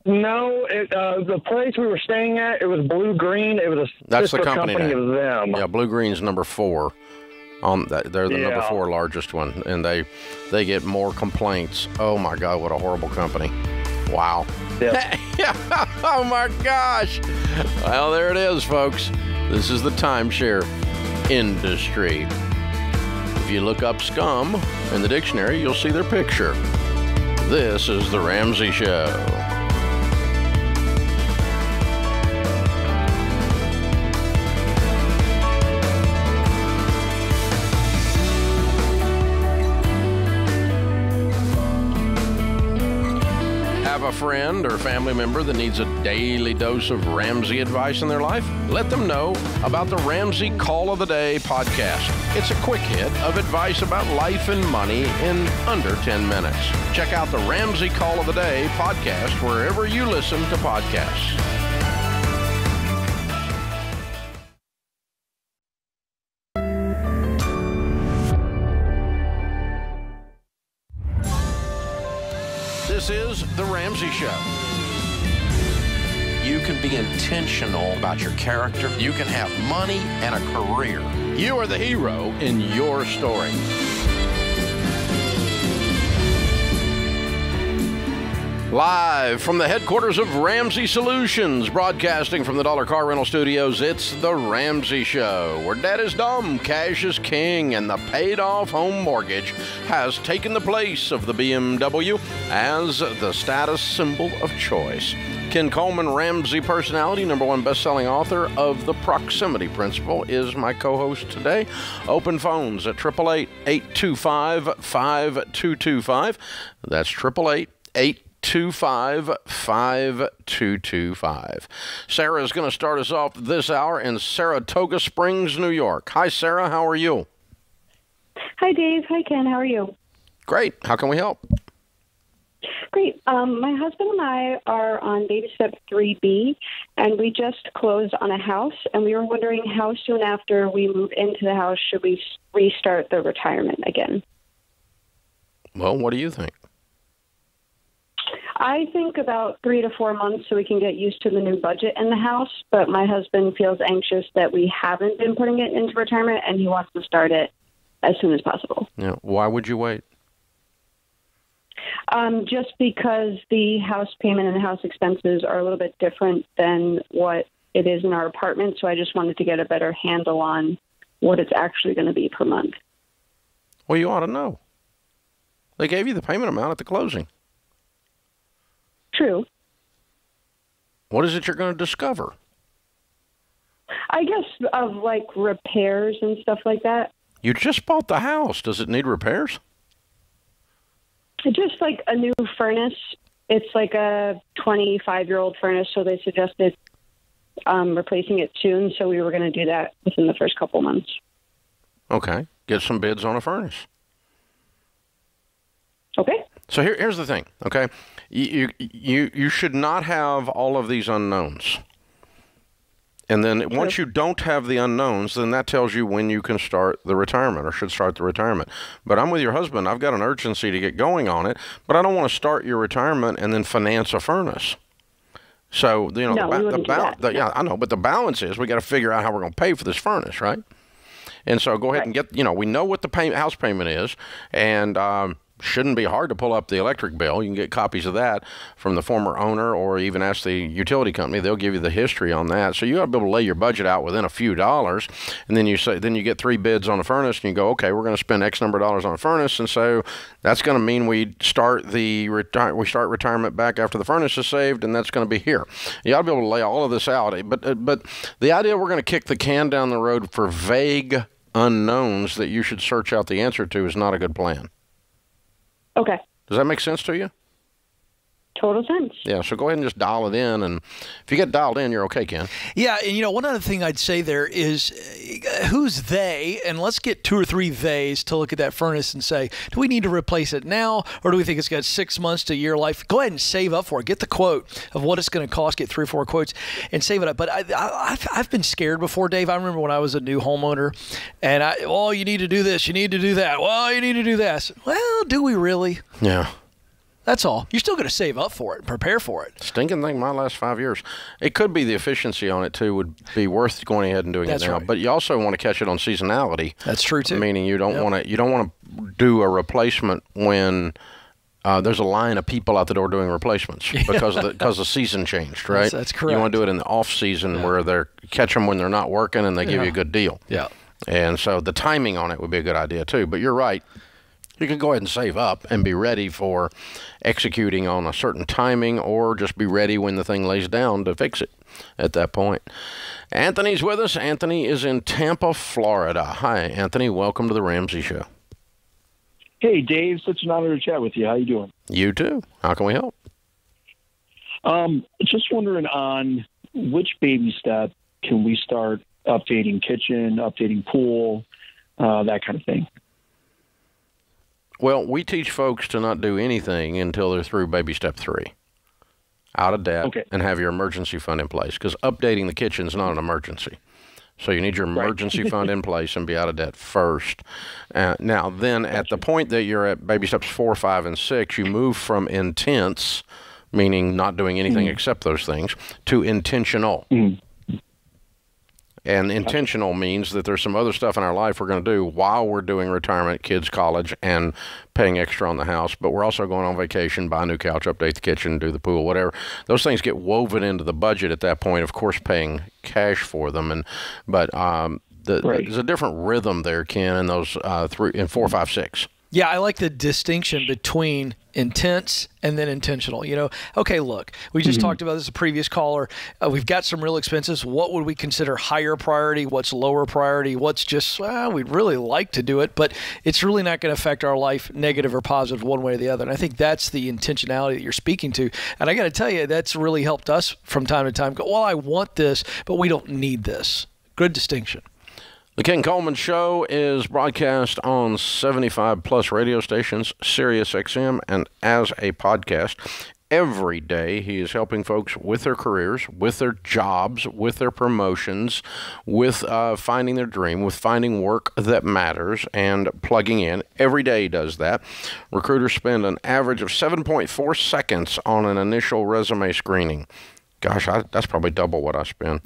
No, the place we were staying at, it was Blue Green. It was That's the company name of them. Yeah, Blue Green's number 4. They're the number 4 largest one, and they get more complaints. Oh my God, what a horrible company! Wow. Yep. Oh my gosh. Well, there it is, folks. This is the timeshare industry. If you look up scum in the dictionary, you'll see their picture. This is the Ramsey Show. have a friend or family member that needs a daily dose of Ramsey advice in their life? Let them know about the Ramsey Call of the Day podcast. It's a quick hit of advice about life and money in under 10 minutes. Check out the Ramsey Call of the Day podcast wherever you listen to podcasts. This is The Ramsey Show. You can be intentional about your character. You can have money and a career. You are the hero in your story. Live from the headquarters of Ramsey Solutions, broadcasting from the Dollar Car Rental Studios, it's The Ramsey Show, where debt is dumb, cash is king, and the paid-off home mortgage has taken the place of the BMW as the status symbol of choice. Ken Coleman, Ramsey personality, #1 best-selling author of The Proximity Principle, is my co-host today. Open phones at 888-825-5225. That's 888-825-5225. Sarah is going to start us off this hour in Saratoga Springs, New York. Hi, Sarah. How are you? Hi, Dave. Hi, Ken. How are you? Great. How can we help? Great. My husband and I are on baby step 3B, and we just closed on a house, and we were wondering how soon after we move into the house should we restart the retirement again? Well, what do you think? I think about 3 to 4 months so we can get used to the new budget in the house, but my husband feels anxious that we haven't been putting it into retirement, and he wants to start it as soon as possible. Yeah. Why would you wait? Just because the house payment and the house expenses are a little bit different than what it is in our apartment, so I just wanted to get a better handle on what it's actually going to be per month. Well, you ought to know. They gave you the payment amount at the closing. True. What is it you're going to discover? I guess of like repairs and stuff like that. You just bought the house. Does it need repairs? Just like a new furnace. It's like a 25-year-old furnace, so they suggested replacing it soon, so we were going to do that within the first couple months. Okay. Get some bids on a furnace. Okay. So here's the thing, okay? You should not have all of these unknowns. And then once you don't have the unknowns, then that tells you when you can start the retirement or should start the retirement. But I'm with your husband. I've got an urgency to get going on it, but I don't want to start your retirement and then finance a furnace. So, you know, yeah, I know, but the balance is we got to figure out how we're going to pay for this furnace, right? And so go ahead and get, you know, we know what the house payment is, and shouldn't be hard to pull up the electric bill. You can get copies of that from the former owner or even ask the utility company. They'll give you the history on that. So you ought to be able to lay your budget out within a few dollars. And then you get 3 bids on a furnace and you go, okay, we're going to spend X number of dollars on a furnace. And so that's going to mean we start retirement back after the furnace is saved, and that's going to be here. You ought to be able to lay all of this out. But the idea we're going to kick the can down the road for vague unknowns that you should search out the answer to is not a good plan. Okay. Does that make sense to you? Total sense. Yeah, so go ahead and just dial it in, and if you get dialed in, you're okay, Ken. Yeah, and you know, one other thing I'd say there is who's they, and let's get 2 or 3 theys to look at that furnace and say, do we need to replace it now, or do we think it's got 6 months to a year life? Go ahead and save up for it. Get the quote of what it's going to cost, get 3 or 4 quotes, and save it up. But I've been scared before, Dave. I remember when I was a new homeowner, and you need to do this, you need to do that. Well, you need to do that. Well, do we really? Yeah. That's all. You're still going to save up for it and prepare for it. Stinking thing my last 5 years. It could be the efficiency on it, too, would be worth going ahead and doing it now. Right. But you also want to catch it on seasonality. That's true, too. Meaning you don't want to do a replacement when there's a line of people out the door doing replacements because the season changed, right? That's correct. You want to do it in the off season where they catch them when they're not working and they give you a good deal. Yeah. And so the timing on it would be a good idea, too. But you're right. You can go ahead and save up and be ready for executing on a certain timing, or just be ready when the thing lays down to fix it at that point. Anthony's with us. Anthony is in Tampa, Florida. Hi, Anthony. Welcome to the Ramsey Show. Hey, Dave. Such an honor to chat with you. How you doing? You too. How can we help? Just wondering on which baby step can we start updating kitchen, updating pool, that kind of thing? Well, we teach folks to not do anything until they're through baby step 3. Out of debt, and have your emergency fund in place, because updating the kitchen is not an emergency. So you need your emergency fund in place and be out of debt first. Now, then at the point that you're at baby steps 4, 5, and 6, you move from intense, meaning not doing anything except those things, to intentional. And intentional means that there's some other stuff in our life we're going to do while we're doing retirement, kids, college, and paying extra on the house. But we're also going on vacation, buy a new couch, update the kitchen, do the pool, whatever. Those things get woven into the budget at that point, of course, paying cash for them. But there's a different rhythm there, Ken, in those 4, 5, 6. Yeah, I like the distinction between intense and then intentional. Okay, look, we just talked about this, a previous caller. We've got some real expenses. What would we consider higher priority? What's lower priority? What's just, we'd really like to do it, but it's really not going to affect our life negative or positive one way or the other. And I think that's the intentionality that you're speaking to. And I got to tell you, that's really helped us from time to time go, well, I want this, but we don't need this. Good distinction. The Ken Coleman Show is broadcast on 75-plus radio stations, Sirius XM, and as a podcast. Every day he is helping folks with their careers, with their jobs, with their promotions, with finding their dream, with finding work that matters, and plugging in. Every day he does that. Recruiters spend an average of 7.4 seconds on an initial resume screening. Gosh, that's probably double what I spend.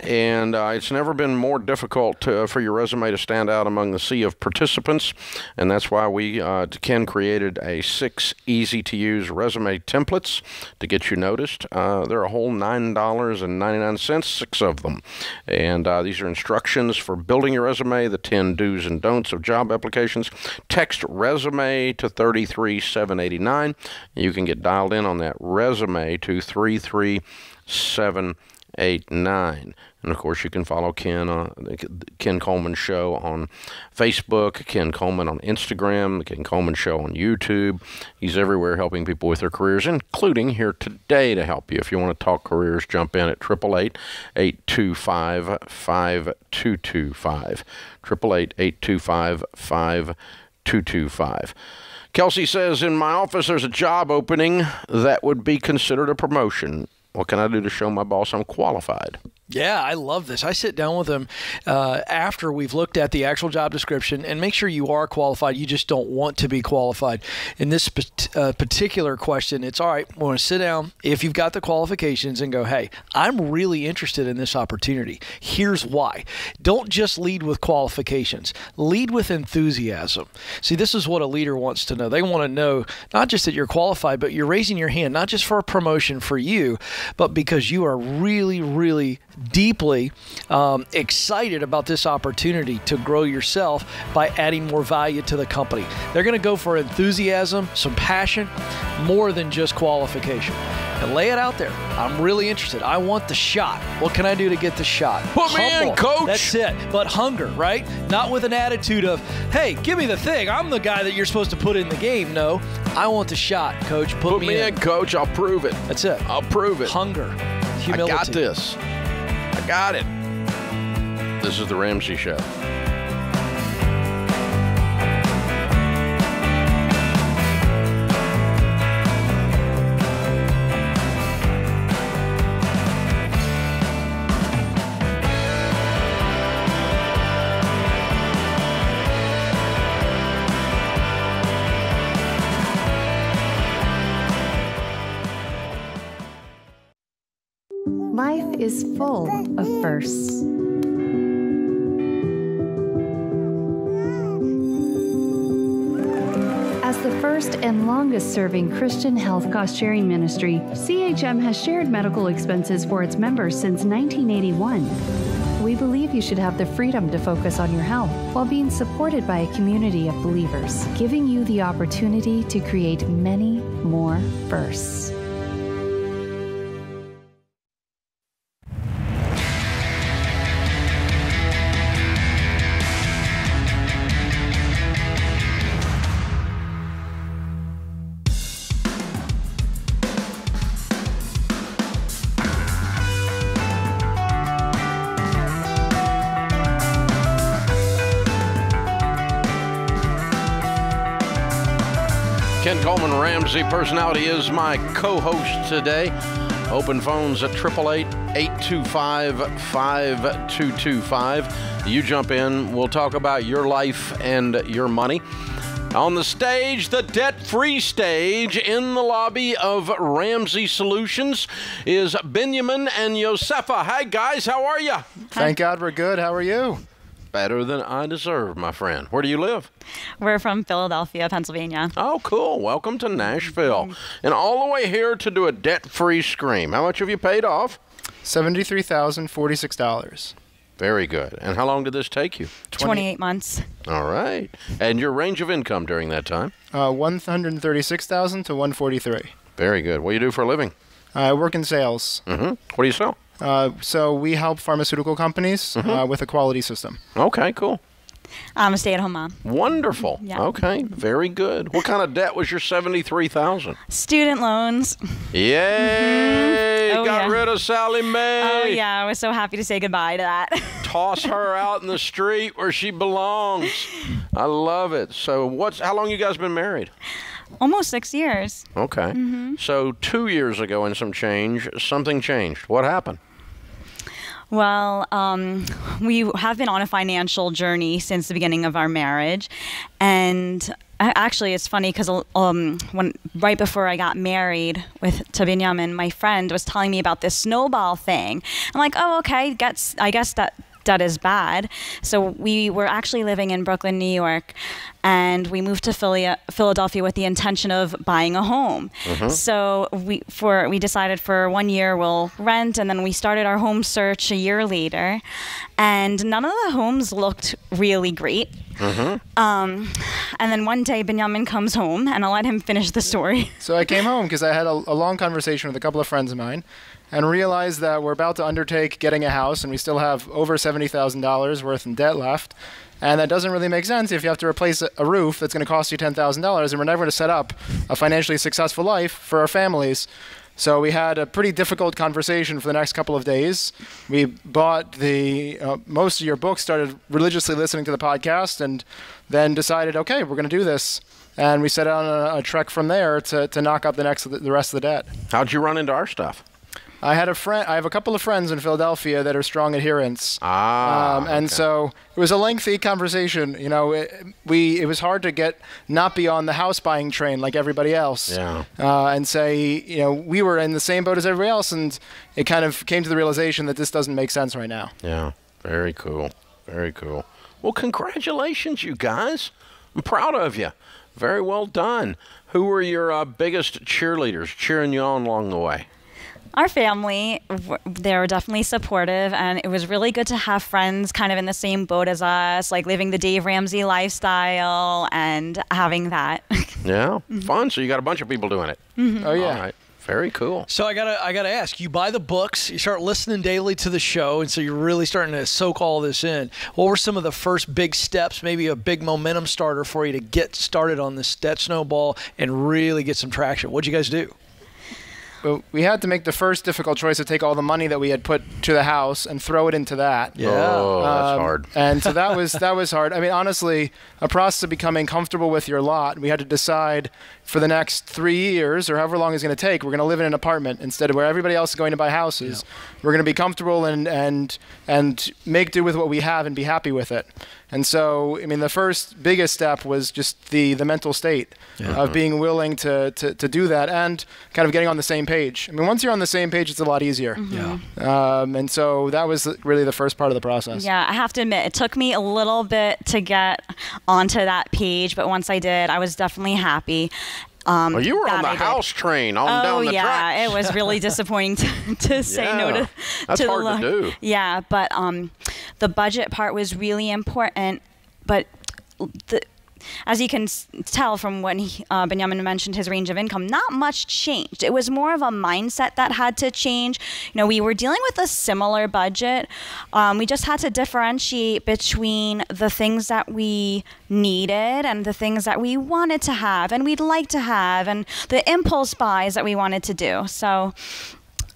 And it's never been more difficult for your resume to stand out among the sea of participants. And that's why Ken created 6 easy-to-use resume templates to get you noticed. They're a whole $9.99, 6 of them. And these are instructions for building your resume, the 10 do's and don'ts of job applications. Text resume to 33789. You can get dialed in on that resume to 33789. And of course, you can follow Ken the Ken Coleman Show on Facebook, Ken Coleman on Instagram, the Ken Coleman Show on YouTube. He's everywhere helping people with their careers, including here today to help you. If you want to talk careers, jump in at 888-825-5225. 888-825-5225. Kelsey says, in my office, there's a job opening that would be considered a promotion. What can I do to show my boss I'm qualified? Yeah, I love this. I sit down with them after we've looked at the actual job description and make sure you are qualified. You just don't want to be qualified. In this particular question, it's all right. We want to sit down if you've got the qualifications and go, hey, I'm really interested in this opportunity. Here's why. Don't just lead with qualifications. Lead with enthusiasm. See, this is what a leader wants to know. They want to know not just that you're qualified, but you're raising your hand, not just for a promotion for you, but because you are really, really deeply excited about this opportunity to grow yourself by adding more value to the company. They're going to go for enthusiasm, some passion, more than just qualification. And lay it out there. I'm really interested. I want the shot. What can I do to get the shot? Put me in, coach. That's it. But hunger, right? Not with an attitude of, hey, give me the thing. I'm the guy that you're supposed to put in the game. No, I want the shot, coach. Put me in, coach. I'll prove it. That's it. I'll prove it. Hunger. Humility. I got this. I got it. This is the Ramsey Show. Life is full of firsts. As the first and longest-serving Christian health cost-sharing ministry, CHM has shared medical expenses for its members since 1981. We believe you should have the freedom to focus on your health while being supported by a community of believers, giving you the opportunity to create many more firsts. Ken Coleman, Ramsey Personality, is my co-host today. Open phones at 888-825-5225. You jump in. We'll talk about your life and your money. On the stage, the debt-free stage, in the lobby of Ramsey Solutions, is Benjamin and Josefa. Hi, guys. How are you? Thank God we're good. How are you? Better than I deserve, my friend. Where do you live? We're from Philadelphia, Pennsylvania. Oh, cool. Welcome to Nashville. And all the way here to do a debt-free scream. How much have you paid off? $73,046. Very good. And how long did this take you? 28 months. All right. And your range of income during that time? $136,000 to $143,000. Very good. What do you do for a living? I work in sales. Mm-hmm. What do you sell? So we help pharmaceutical companies with a quality system. Okay, cool. I'm a stay-at-home mom. Wonderful. Yeah. Okay, very good. What kind of debt was your $73,000? Student loans. Yay! Oh, Got yeah. rid of Sally Mae. Oh, yeah. I was so happy to say goodbye to that. Toss her out in the street where she belongs. I love it. So how long you guys been married? Almost 6 years. Okay. So 2 years ago and some change, something changed. What happened? Well, we have been on a financial journey since the beginning of our marriage. And actually, it's funny because right before I got married to Benjamin, my friend was telling me about this snowball thing. I'm like, oh, okay, I guess that is bad. So we were actually living in Brooklyn, New York, and we moved to Philadelphia with the intention of buying a home. So we decided for 1 year we'll rent, and then we started our home search a year later, and none of the homes looked really great. And then one day Benjamin comes home, and I'll let him finish the story. So I came home because I had a long conversation with a couple of friends of mine and realized that we're about to undertake getting a house, and we still have over $70,000 worth in debt left. And that doesn't really make sense if you have to replace a roof that's going to cost you $10,000, and we're never going to set up a financially successful life for our families. So we had a pretty difficult conversation for the next couple of days. We bought most of your books, started religiously listening to the podcast, and then decided, okay, we're going to do this. And we set out on a trek from there to knock out the rest of the debt. How'd you run into our stuff? I have a couple of friends in Philadelphia that are strong adherents. And so it was a lengthy conversation. You know, it was hard to not be on the house buying train like everybody else. Yeah. And say, you know, we were in the same boat as everybody else, and it kind of came to the realization that this doesn't make sense right now. Yeah. Very cool. Very cool. Well, congratulations, you guys. I'm proud of you. Very well done. Who were your biggest cheerleaders cheering you on along the way? Our family, they were definitely supportive, and it was really good to have friends kind of in the same boat as us, like living the Dave Ramsey lifestyle and having that. Yeah, fun. So you got a bunch of people doing it. Oh, yeah. All right. Very cool. So I gotta ask, you buy the books, you start listening daily to the show, and so you're really starting to soak all this in. What were some of the first big steps, maybe a big momentum starter for you to get started on this debt snowball and really get some traction? What'd you guys do? But we had to make the first difficult choice to take all the money that we had put to the house and throw it into that. Yeah. Oh, that's hard. And so that was hard. I mean, honestly, a process of becoming comfortable with your lot. We had to decide for the next 3 years or however long it's going to take, we're going to live in an apartment instead of where everybody else is going to buy houses. Yeah. We're going to be comfortable and make do with what we have and be happy with it. And so, I mean, the first biggest step was just the mental state of being willing to do that and kind of getting on the same page. I mean, once you're on the same page, it's a lot easier. And so that was really the first part of the process. Yeah, I have to admit, it took me a little bit to get onto that page, but once I did, I was definitely happy. Well, you were on the house train on down the track. Oh, yeah. It was really disappointing to say no to that's to hard the to do. Yeah, but the budget part was really important. But as you can tell from when Benjamin mentioned his range of income, not much changed. It was more of a mindset that had to change. You know, we were dealing with a similar budget. We just had to differentiate between the things that we needed and the things that we wanted to have and we'd like to have and the impulse buys that we wanted to do. So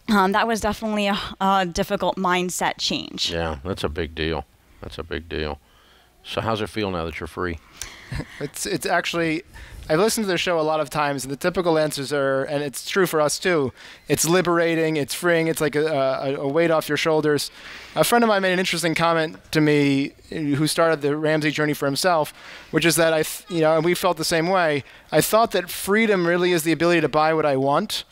that was definitely a difficult mindset change. Yeah, that's a big deal. That's a big deal. So how's it feel now that you're free? It's actually I've listened to the show a lot of times, and the typical answers are, and it's true for us too, it's liberating, it's freeing, it's like a weight off your shoulders. A friend of mine made an interesting comment to me who started the Ramsey journey for himself, which is that and we felt the same way. I thought that freedom really is the ability to buy what I want,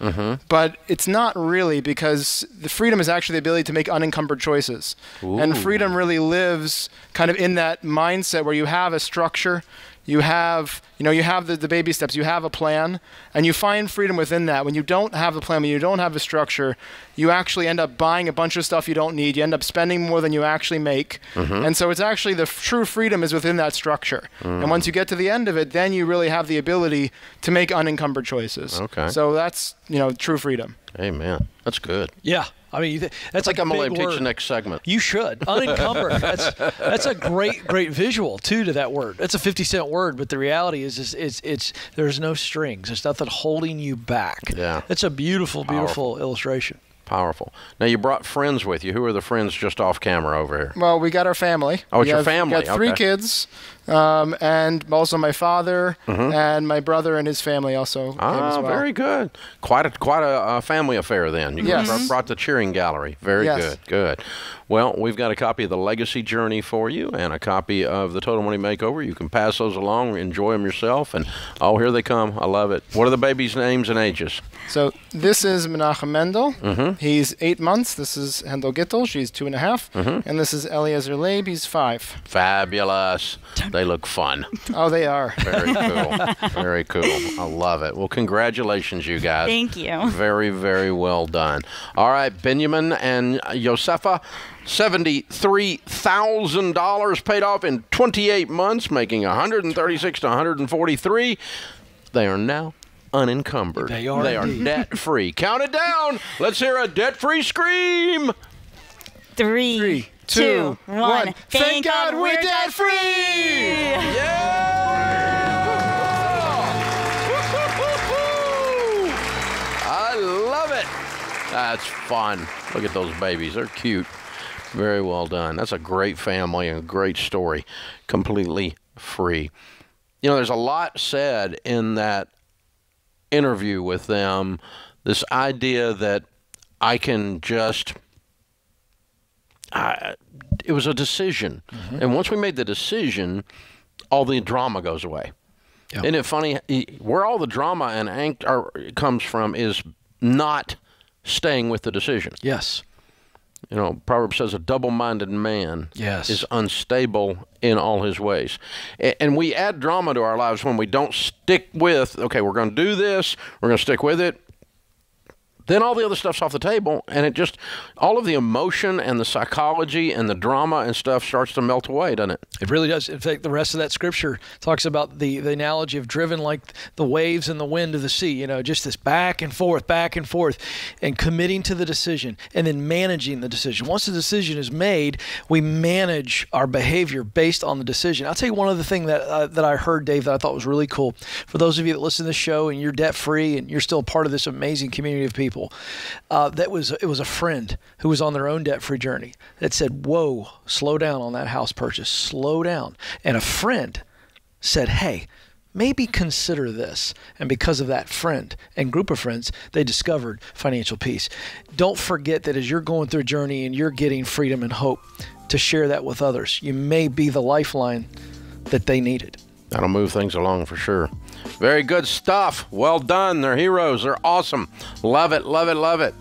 but it's not really, because the freedom is actually the ability to make unencumbered choices. Ooh. And freedom really lives kind of in that mindset where you have a structure, you have the baby steps, you have a plan, and you find freedom within that. When you don't have a plan, when you don't have a structure, you actually end up buying a bunch of stuff you don't need. You end up spending more than you actually make. And so it's actually the true freedom is within that structure. And once you get to the end of it, then you really have the ability to make unencumbered choices. Okay. So that's, true freedom. Amen. That's good. Yeah. I mean, that's like I'm going to big teach the word. next segment. You should. Unencumbered. That's a great visual, too, to that word. It's a 50-cent word, but the reality is it's there's no strings. There's nothing holding you back. Yeah. It's a beautiful illustration. Powerful. Now, you brought friends with you. Who are the friends just off camera over here? Well, we got our family. Oh, it's your family. We got 3 kids, and also my father and my brother and his family also came as well. Very good. Quite a family affair then. You brought the cheering gallery. Very good. Good. Well, we've got a copy of The Legacy Journey for you and a copy of The Total Money Makeover. You can pass those along, enjoy them yourself, and here they come. I love it. What are the babies' names and ages? So this is Menachem Mendel. He's 8 months. This is Hendel Gittel. She's 2.5. And this is Eliezer Leib. He's 5. Fabulous. They look fun. Oh, they are. Very cool. Very cool. I love it. Well, congratulations, you guys. Thank you. Very, very well done. All right, Benjamin and Josefa, $73,000 paid off in 28 months, making $136 to $143. They are now unencumbered. They are debt-free. Count it down. Let's hear a debt-free scream. 3, 2, 1. Thank God we're debt-free! Yeah! I love it. That's fun. Look at those babies. They're cute. Very well done. That's a great family and a great story. Completely free. There's a lot said in that interview with them. This idea that I can just... it was a decision. And once we made the decision, all the drama goes away. Yep. Isn't it funny? Where all the drama and angst comes from is not staying with the decision. Yes. Proverbs says a double-minded man is unstable in all his ways. And we add drama to our lives when we don't stick with, okay, we're going to do this, we're going to stick with it. Then all the other stuff's off the table, and it just, all of the emotion and the psychology and the drama and stuff starts to melt away, doesn't it? It really does. In fact, the rest of that scripture talks about the analogy of driven like the waves and the wind of the sea, just this back and forth, and committing to the decision and then managing the decision. Once the decision is made, we manage our behavior based on the decision. I'll tell you one other thing that I heard, Dave, that I thought was really cool. For those of you that listen to the show and you're debt-free and you're still part of this amazing community of people, it was a friend who was on their own debt-free journey that said, whoa, slow down on that house purchase, slow down. And a friend said, hey, maybe consider this. And because of that friend and group of friends, they discovered financial peace. Don't forget that as you're going through a journey and you're getting freedom and hope, to share that with others. You may be the lifeline that they needed. That'll move things along for sure. Very good stuff. Well done. They're heroes. They're awesome. Love it, love it, love it.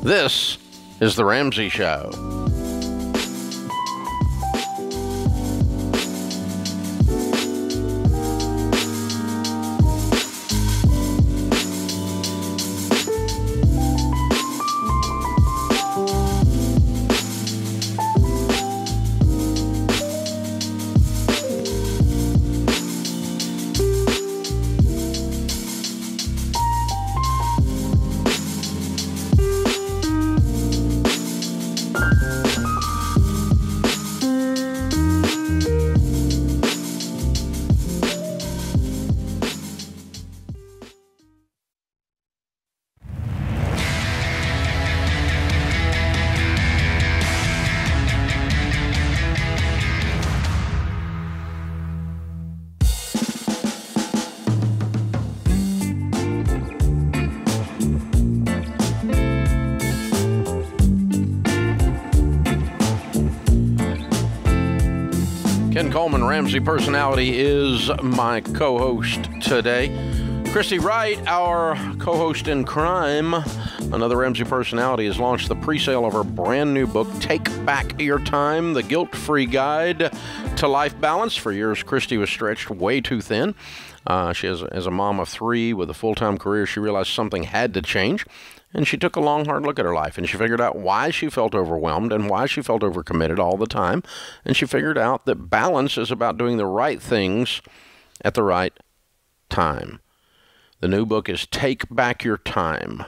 This is The Ramsey Show. Ken Coleman, Ramsey Personality, is my co-host today. Christy Wright, our co-host in crime, another Ramsey Personality, has launched the pre-sale of her brand new book, Take Back Your Time, the guilt-free guide to life balance. For years, Christy was stretched way too thin. She has, as a mom of three with a full-time career, she realized something had to change. And she took a long, hard look at her life, and she figured out why she felt overwhelmed and why she felt overcommitted all the time. And she figured out that balance is about doing the right things at the right time. The new book is Take Back Your Time,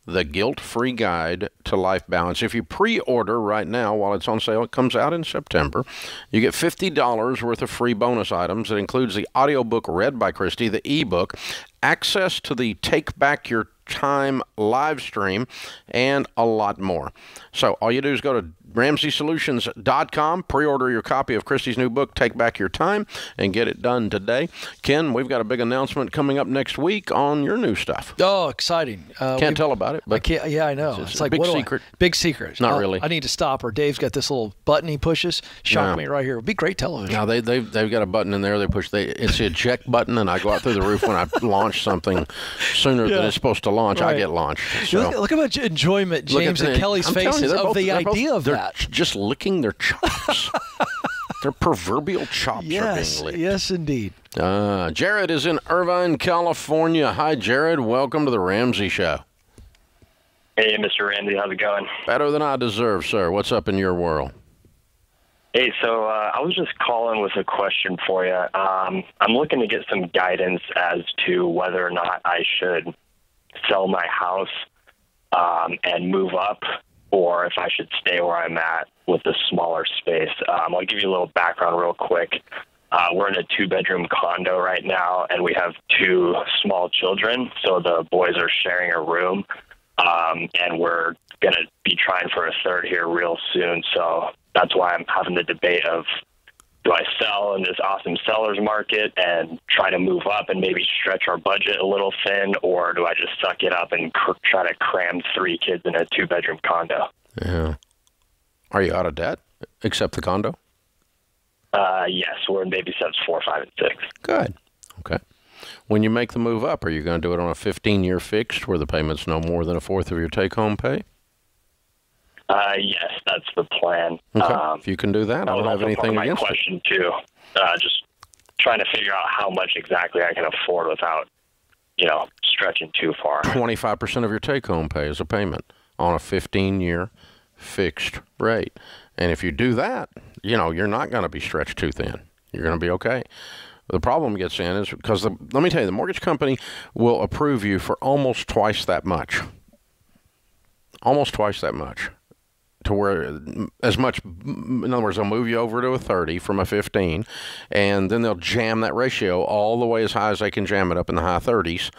the guilt-free guide to life balance. If you pre-order right now while it's on sale, it comes out in September, you get $50 worth of free bonus items. It includes the audiobook read by Christy, the ebook, access to the Take Back Your Time live stream, and a lot more. So all you do is go to RamseySolutions.com, pre-order your copy of Christy's new book, Take Back Your Time, and get it done today. Ken, we've got a big announcement coming up next week on your new stuff. Oh, exciting. Can't tell about it. But I can't, yeah, I know. It's like a big secret. Big secret. Not really. I need to stop her. Dave's got this little button he pushes. Shock me right here. It'd be great television. Now, they've got a button in there. They push. It's the eject button, and I go out through the roof when I launch something sooner than it's supposed to launch. Right. I get launched. So. Look how much enjoyment James and Kelly's faces of the idea of that. Just licking their chops. Their proverbial chops are being licked. Yes, indeed. Jared is in Irvine, California. Hi, Jared. Welcome to the Ramsey Show. Hey, Mr. Ramsey. How's it going? Better than I deserve, sir. What's up in your world? Hey, so I was just calling with a question for you. I'm looking to get some guidance as to whether or not I should sell my house and move up, or if I should stay where I'm at with a smaller space. I'll give you a little background real quick. We're in a 2-bedroom condo right now, and we have 2 small children, so the boys are sharing a room, and we're going to be trying for a third here real soon, so that's why I'm having the debate of, do I sell in this awesome seller's market and try to move up and maybe stretch our budget a little thin, or do I just suck it up and try to cram 3 kids in a 2-bedroom condo? Yeah. Are you out of debt, except the condo? Yes, we're in baby steps 4, 5, and 6. Good. Okay. When you make the move up, are you going to do it on a 15-year fixed where the payment's no more than a fourth of your take-home pay? Yes, that's the plan. Okay. If you can do that, I don't have anything against it. My question, too, just trying to figure out how much exactly I can afford without, stretching too far. 25% of your take-home pay is a payment on a 15-year fixed rate. And if you do that, you're not going to be stretched too thin. You're going to be okay. The problem gets in is because, let me tell you, the mortgage company will approve you for almost twice that much. Almost twice that much. To where as much, in other words, they'll move you over to a 30 from a 15, and then they'll jam that ratio all the way as high as they can jam it up in the high 30s,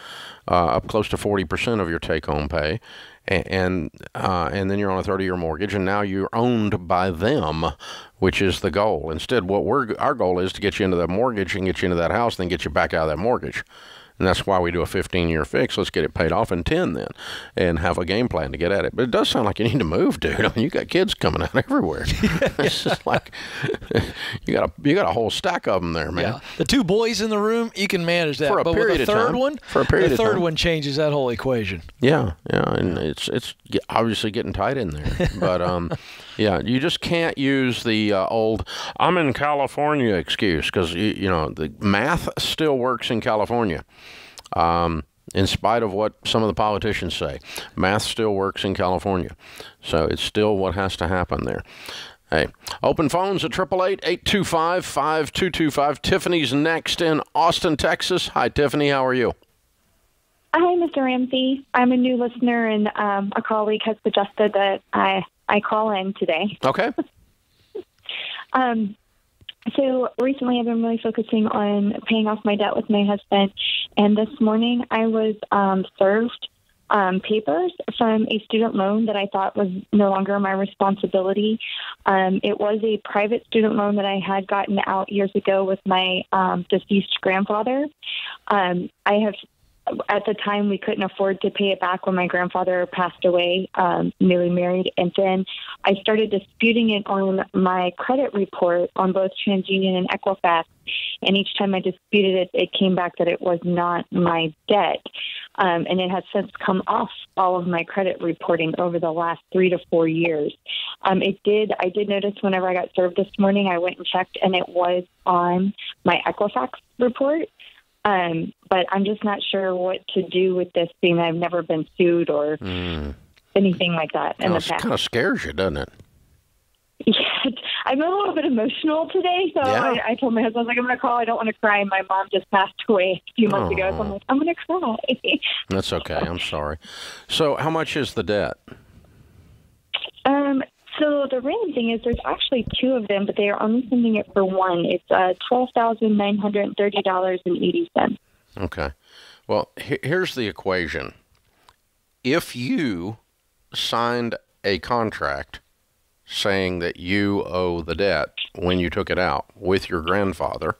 up close to 40% of your take-home pay, and then you're on a 30-year mortgage, and now you're owned by them, which is the goal. Instead, our goal is to get you into that mortgage and get you into that house, then get you back out of that mortgage. And that's why we do a 15-year fix. Let's get it paid off in 10 then, and have a game plan to get at it. But it does sound like you need to move, dude. I mean, you got kids coming out everywhere. It's just like you got a whole stack of them there, man. Yeah. The 2 boys in the room, you can manage that. For a period of time. The third one changes that whole equation. Yeah, and it's obviously getting tight in there. But yeah, you just can't use the old "I'm in California" excuse, because the math still works in California. In spite of what some of the politicians say, math still works in California. So it's still what has to happen there. Hey, open phones at 888-825-5225. Tiffany's next in Austin, Texas. Hi, Tiffany. How are you? Hi, Mr. Ramsey. I'm a new listener, and a colleague has suggested that I call in today. Okay. So recently I've been really focusing on paying off my debt with my husband, and this morning I was served papers from a student loan that I thought was no longer my responsibility. It was a private student loan that I had gotten out years ago with my deceased grandfather. I have at the time, we couldn't afford to pay it back when my grandfather passed away, newly married. And then I started disputing it on my credit report on both TransUnion and Equifax. And each time I disputed it, it came back that it was not my debt. And it has since come off all of my credit reporting over the last 3 to 4 years. I did notice whenever I got served this morning, I went and checked, and it was on my Equifax report. But I'm just not sure what to do with this, being that I've never been sued or anything like that in the past. It kind of scares you, doesn't it? Yeah, I'm a little bit emotional today, so Yeah. I told my husband, I was like, I'm going to call. I don't want to cry. My mom just passed away a few months ago, so I'm like, I'm going to cry. That's okay. I'm sorry. So how much is the debt? So the random thing is there's actually 2 of them, but they are only sending it for one. It's $12,930.80. Okay. Well, here's the equation. If you signed a contract saying that you owe the debt when you took it out with your grandfather,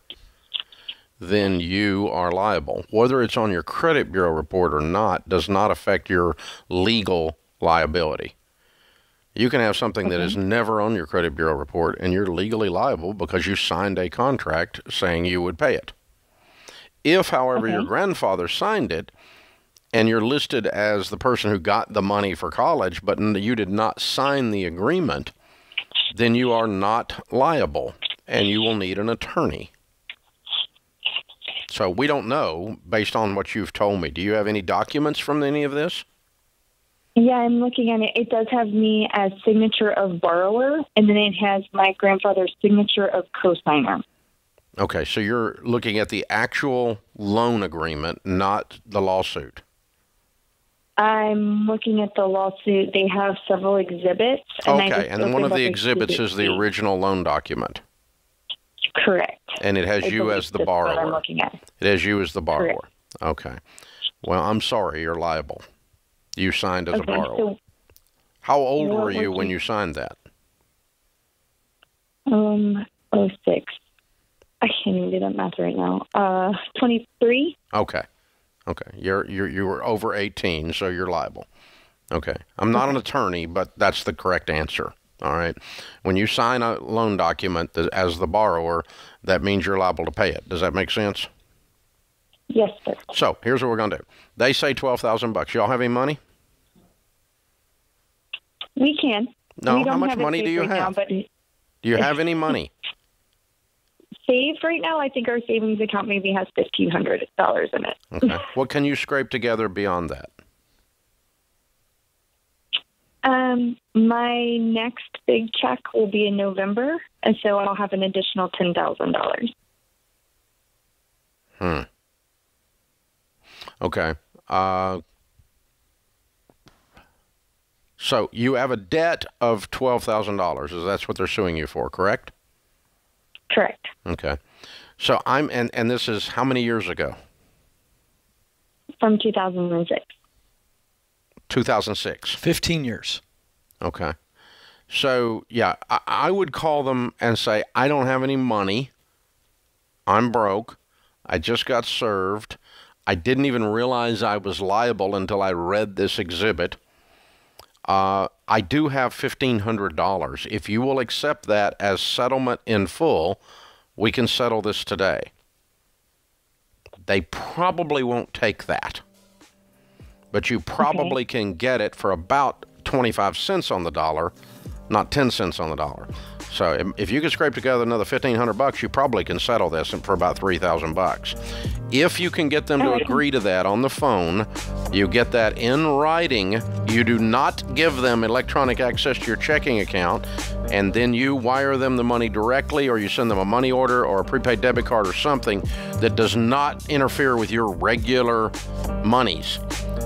then you are liable. Whether it's on your credit bureau report or not does not affect your legal liability. You can have something that is never on your credit bureau report, and you're legally liable because you signed a contract saying you would pay it. If, however, your grandfather signed it, and you're listed as the person who got the money for college, but you did not sign the agreement, then you are not liable, and you will need an attorney. So we don't know, based on what you've told me. Do you have any documents from any of this? Yeah, I'm looking at it. It does have me as signature of borrower, and then it has my grandfather's signature of cosigner. Okay, so you're looking at the actual loan agreement, not the lawsuit. I'm looking at the lawsuit. They have several exhibits. Okay, and one of the exhibits is the original loan document. Correct. And it has you as the borrower. That's what I'm looking at. It has you as the borrower. Correct. Okay. Well, I'm sorry, you're liable. You signed as a borrower. So how old were you when you signed that? 06. I can't even do that math right now. 23. Okay. Okay. You were over 18, so you're liable. Okay. I'm not an attorney, but that's the correct answer. All right. When you sign a loan document as the borrower, that means you're liable to pay it. Does that make sense? Yes, sir. So here's what we're going to do. They say $12,000. Y'all have any money? We can. No. We don't How much have it money saved do you right now, have? but Do you have any money? saved right now, I think our savings account maybe has $1,500 in it. Okay. What can you scrape together beyond that? My next big check will be in November, and so I'll have an additional $10,000. Okay. So you have a debt of $12,000. That's what they're suing you for, correct? Correct. Okay. So and this is how many years ago? From 2006. 2006. 15 years. Okay. So, yeah, I would call them and say, I don't have any money. I'm broke. I just got served. I didn't even realize I was liable until I read this exhibit. I do have $1,500. If you will accept that as settlement in full, we can settle this today. They probably won't take that. But you probably can get it for about 25 cents on the dollar, not 10 cents on the dollar. So if you can scrape together another $1,500, you probably can settle this for about $3,000. If you can get them to agree to that on the phone, you get that in writing. You do not give them electronic access to your checking account, and then you wire them the money directly, or you send them a money order or a prepaid debit card or something that does not interfere with your regular monies.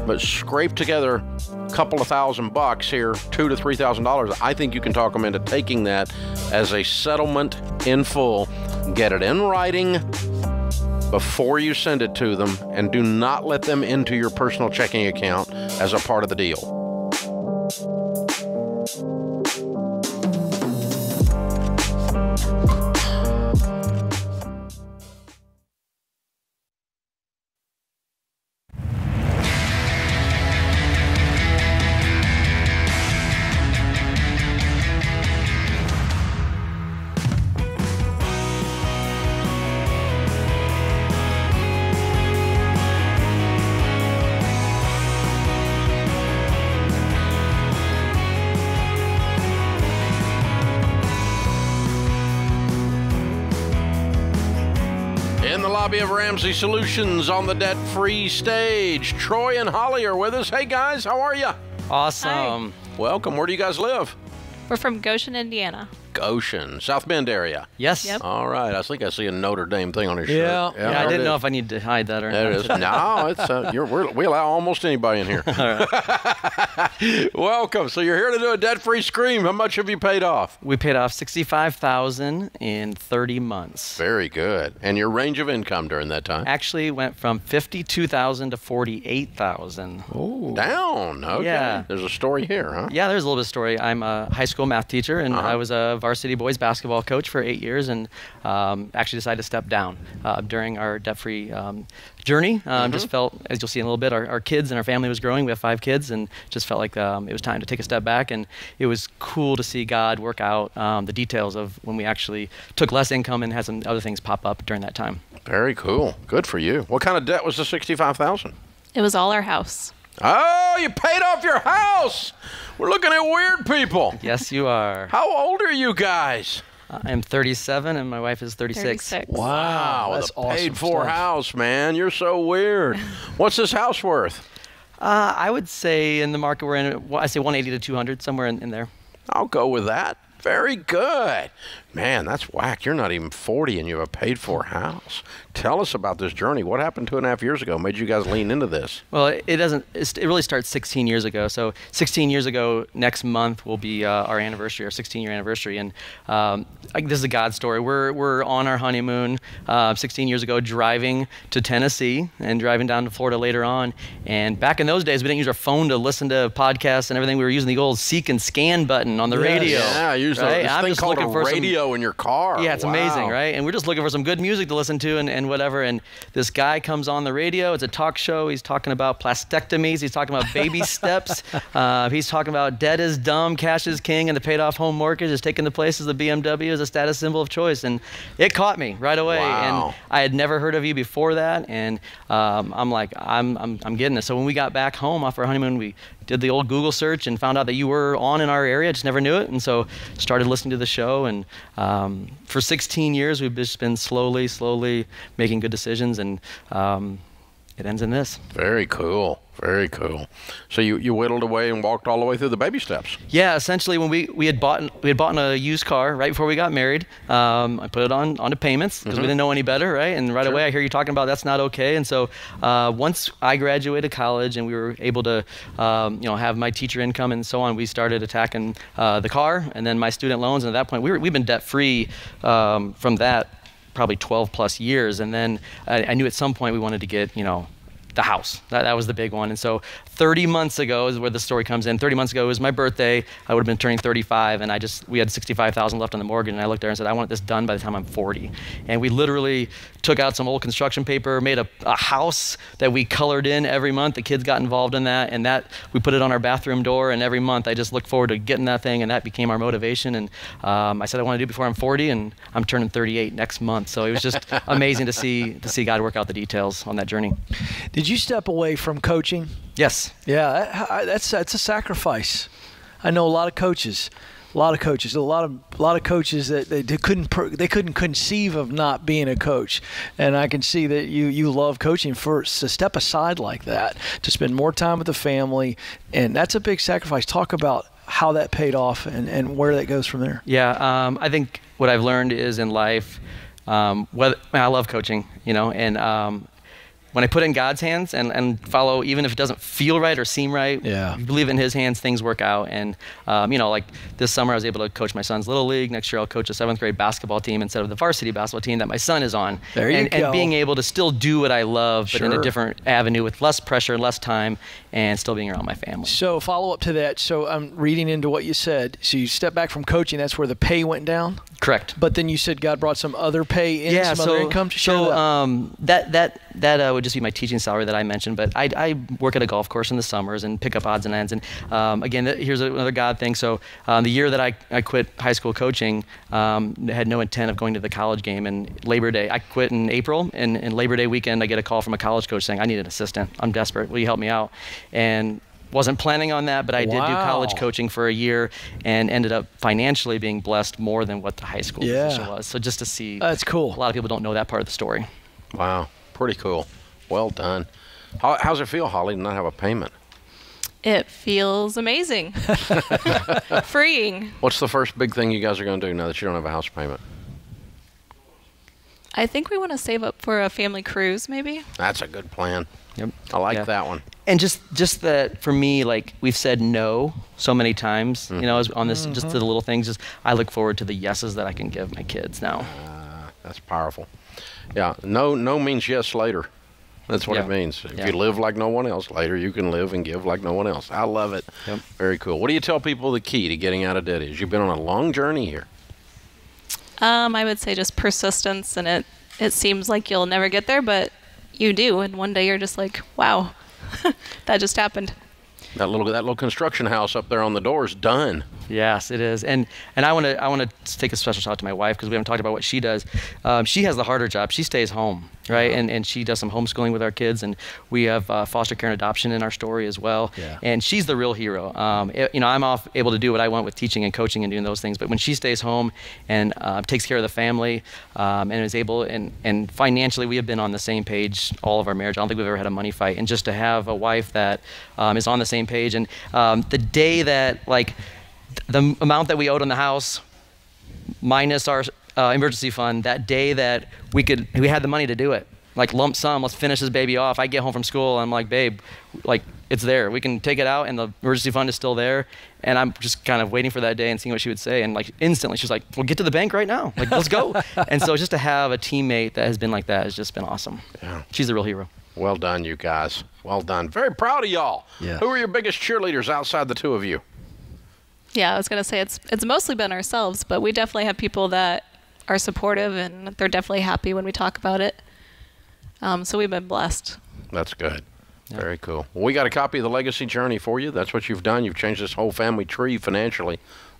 But scrape together a couple of $1,000 here, $2,000 to $3,000. I think you can talk them into taking that as a settlement in full. Get it in writing before you send it to them, and do not let them into your personal checking account as a part of the deal. Bobby of Ramsey Solutions on the debt-free stage. Troy and Holly are with us. Hey, guys, how are you? Awesome. Hi. Welcome. Where do you guys live? We're from Goshen, Indiana. Goshen, South Bend area. Yes. Yep. All right. I think I see a Notre Dame thing on his shirt. Yeah, I didn't know if I need to hide that or not. It is. No, it's we allow almost anybody in here. All right. Welcome. So you're here to do a debt-free scream. How much have you paid off? We paid off $65,000 in 30 months. Very good. And your range of income during that time? Actually went from $52,000 to $48,000. Oh, down. Okay. Yeah. There's a story here, huh? Yeah, there's a little bit of story. I'm a high school math teacher, and I was a varsity boys basketball coach for 8 years, and actually decided to step down during our debt-free journey. Just felt, as you'll see in a little bit, our kids and our family was growing. We have 5 kids, and just felt like it was time to take a step back. And it was cool to see God work out the details of when we actually took less income and had some other things pop up during that time. Very cool. Good for you. What kind of debt was the $65,000? It was all our house. Oh, you paid off your house. We're looking at weird people. Yes, you are. How old are you guys? I'm 37 and my wife is 36. Wow, that's the awesome paid-for stuff. house, man. You're so weird. What's this house worth? I would say in the market we're in, I say 180 to 200, somewhere in there. I'll go with that. Very good. Man, that's whack. You're not even 40 and you have a paid-for house. Tell us about this journey. What happened 2.5 years ago? Made you guys lean into this? Well, it really starts 16 years ago. So 16 years ago, next month will be our anniversary, our 16-year anniversary. And this is a God story. We're on our honeymoon 16 years ago, driving to Tennessee and driving down to Florida later on. And back in those days, we didn't use our phone to listen to podcasts and everything. We were using the old seek and scan button on the radio. Yeah, I used this thing called a radio in your car. Yeah, it's amazing, right? And we're just looking for some good music to listen to and whatever. And this guy comes on the radio. It's a talk show. He's talking about plastectomies. He's talking about baby steps. He's talking about debt is dumb, cash is king, and the paid off home mortgage is taking the place of the BMW as a status symbol of choice. And it caught me right away. Wow. And I had never heard of you before that. And I'm like, I'm getting this. So when we got back home off our honeymoon, we did the old Google search and found out that you were on in our area. Just never knew it. And so started listening to the show. And for 16 years, we've just been slowly making good decisions. And it ends in this. Very cool. Very cool. So you whittled away and walked all the way through the baby steps. Yeah, essentially when we had bought a used car right before we got married. I put it onto payments because we didn't know any better, right? And right away I hear you talking about that's not okay. And so once I graduated college and we were able to have my teacher income and so on, we started attacking the car and then my student loans. And at that point we've been debt free from that probably 12 plus years. And then I knew at some point we wanted to get the house. That was the big one. And so 30 months ago is where the story comes in. 30 months ago was my birthday. I would have been turning 35 and we had $65,000 left on the mortgage and I looked there and said, I want this done by the time I'm 40. And we literally took out some old construction paper, made a house that we colored in every month. The kids got involved in that and that we put it on our bathroom door and every month I just looked forward to getting that thing and that became our motivation. And I said I want to do it before I'm 40 and I'm turning 38 next month. So it was just amazing to see God work out the details on that journey. Did you step away from coaching? Yes. Yeah, that's a sacrifice. I know a lot of coaches, a lot of coaches that they couldn't conceive of not being a coach, and I can see that you love coaching. First to step aside like that, to spend more time with the family, and that's a big sacrifice. Talk about how that paid off and where that goes from there. Yeah, I think what I've learned is in life, I love coaching, and when I put it in God's hands and follow, even if it doesn't feel right or seem right, if you believe in His hands, things work out. And, like this summer, I was able to coach my son's Little League. Next year, I'll coach a 7th grade basketball team instead of the varsity basketball team that my son is on. There you go. And being able to still do what I love, but in a different avenue with less pressure, less time, and still being around my family. So follow up to that. So I'm reading into what you said. So you stepped back from coaching. That's where the pay went down? Correct. But then you said God brought some other pay in, some other income. That would just be my teaching salary that I mentioned. But I work at a golf course in the summers and pick up odds and ends. And again, here's another God thing. So the year that I quit high school coaching, had no intent of going to the college game. And Labor Day, I quit in April. And Labor Day weekend, I get a call from a college coach saying, I need an assistant. I'm desperate. Will you help me out? And wasn't planning on that, but I did do college coaching for a year and ended up financially being blessed more than what the high school position was. So just to see, that's cool. A lot of people don't know that part of the story. Wow, pretty cool. Well done. How's it feel, Holly, to not have a payment? It feels amazing. Freeing. What's the first big thing you guys are going to do now that you don't have a house payment? I think we want to save up for a family cruise, maybe. That's a good plan. Yep. I like that one. And just that for me, like we've said no so many times, you know, on this, just to the little things. Just I look forward to the yeses that I can give my kids now. That's powerful. Yeah. No means yes later. That's what it means. If you live like no one else, later you can live and give like no one else. I love it. Yep. Very cool. What do you tell people the key to getting out of debt is? You've been on a long journey here. I would say just persistence, and it seems like you'll never get there, but you do, and one day you're just like, wow, that just happened. That little construction house up there on the door is done. Yes, it is. And I want to take a special shout out to my wife because we haven't talked about what she does. She has the harder job. She stays home, right? And she does some homeschooling with our kids, and we have foster care and adoption in our story as well. Yeah. And she's the real hero. You know, I'm able to do what I want with teaching and coaching and doing those things, but when she stays home and takes care of the family and is able, and financially we have been on the same page all of our marriage. I don't think we've ever had a money fight. And just to have a wife that is on the same page, and the day that, like, the amount that we owed on the house minus our emergency fund, that day that we had the money to do it, like lump sum, let's finish this baby off. I get home from school, I'm like, babe, like it's there. We can take it out and the emergency fund is still there. And I'm just kind of waiting for that day and seeing what she would say. And like instantly she's like, well, get to the bank right now. Like, let's go. And so just to have a teammate that has been like that has just been awesome. Yeah. She's the real hero. Well done, you guys. Well done. Very proud of y'all. Yeah. Who are your biggest cheerleaders outside the two of you? Yeah, I was going to say it's mostly been ourselves, but we definitely have people that are supportive, and they're definitely happy when we talk about it. So we've been blessed. That's good. Yeah. Very cool. Well, we got a copy of The Legacy Journey for you. That's what you've done. You've changed this whole family tree financially.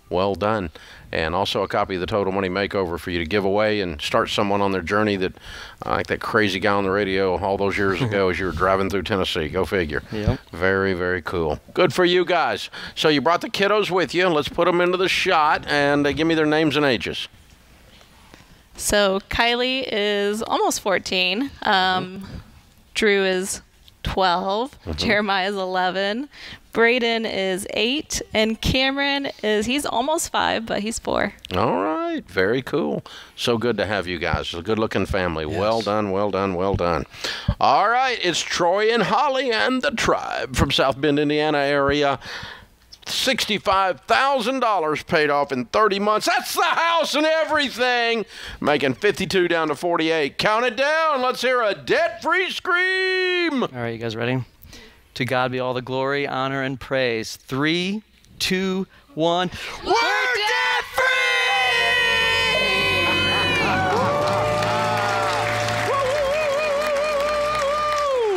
Well done. And also a copy of the Total Money Makeover for you to give away and start someone on their journey that, like that crazy guy on the radio all those years ago as you were driving through Tennessee. Go figure. Yep. Very, very cool. Good for you guys. So you brought the kiddos with you. Let's put them into the shot and give me their names and ages. So Kylie is almost 14. Drew is 12. Jeremiah is 11. Braden is 8, and Cameron he's almost 5, but he's 4. All right. Very cool. So good to have you guys. A good-looking family. Yes. Well done, well done, well done. All right. It's Troy and Holly and the tribe from South Bend, Indiana area. $65,000 paid off in 30 months. That's the house and everything. Making 52 down to 48. Count it down. Let's hear a debt-free scream. All right, you guys ready? To God be all the glory, honor, and praise. 3, 2, 1. We're debt-free!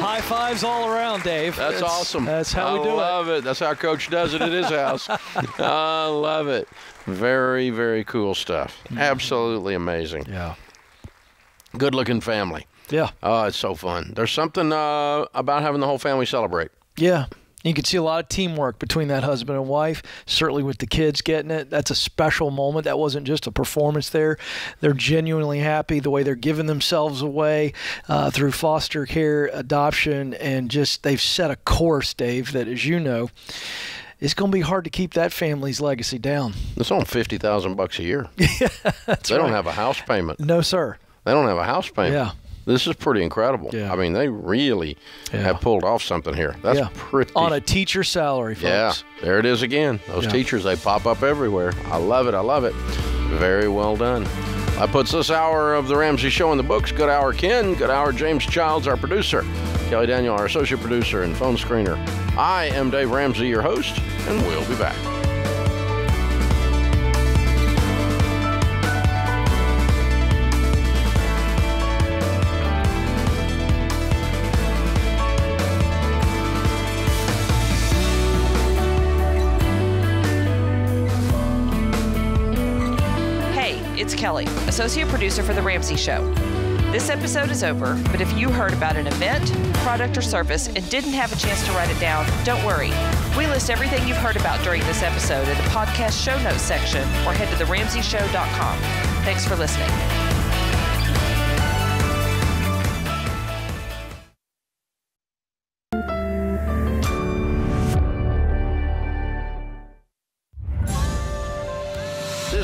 High fives all around, Dave. That's awesome. That's how we do it. I love it. That's how Coach does it at his house. I love it. Very, very cool stuff. Absolutely amazing. Yeah. Good-looking family. Yeah. Oh, it's so fun. There's something about having the whole family celebrate. Yeah. You can see a lot of teamwork between that husband and wife, certainly with the kids getting it. That's a special moment. That wasn't just a performance there. They're genuinely happy the way they're giving themselves away through foster care, adoption, and just they've set a course, Dave, that, as you know, it's going to be hard to keep that family's legacy down. It's on $50,000 a year. Yeah, they don't have a house payment. No, sir. They don't have a house payment. Yeah. This is pretty incredible. Yeah. I mean, they really have pulled off something here. That's pretty. On a teacher salary, folks. Yeah, there it is again. Those teachers, they pop up everywhere. I love it. I love it. Very well done. That puts this hour of The Ramsey Show in the books. Good hour, Ken. Good hour, James Childs, our producer. Kelly Daniel, our associate producer and phone screener. I am Dave Ramsey, your host, and we'll be back. It's Kelly, associate producer for The Ramsey Show. This episode is over, but if you heard about an event, product, or service and didn't have a chance to write it down, don't worry. We list everything you've heard about during this episode in the podcast show notes section or head to theramseyshow.com. Thanks for listening.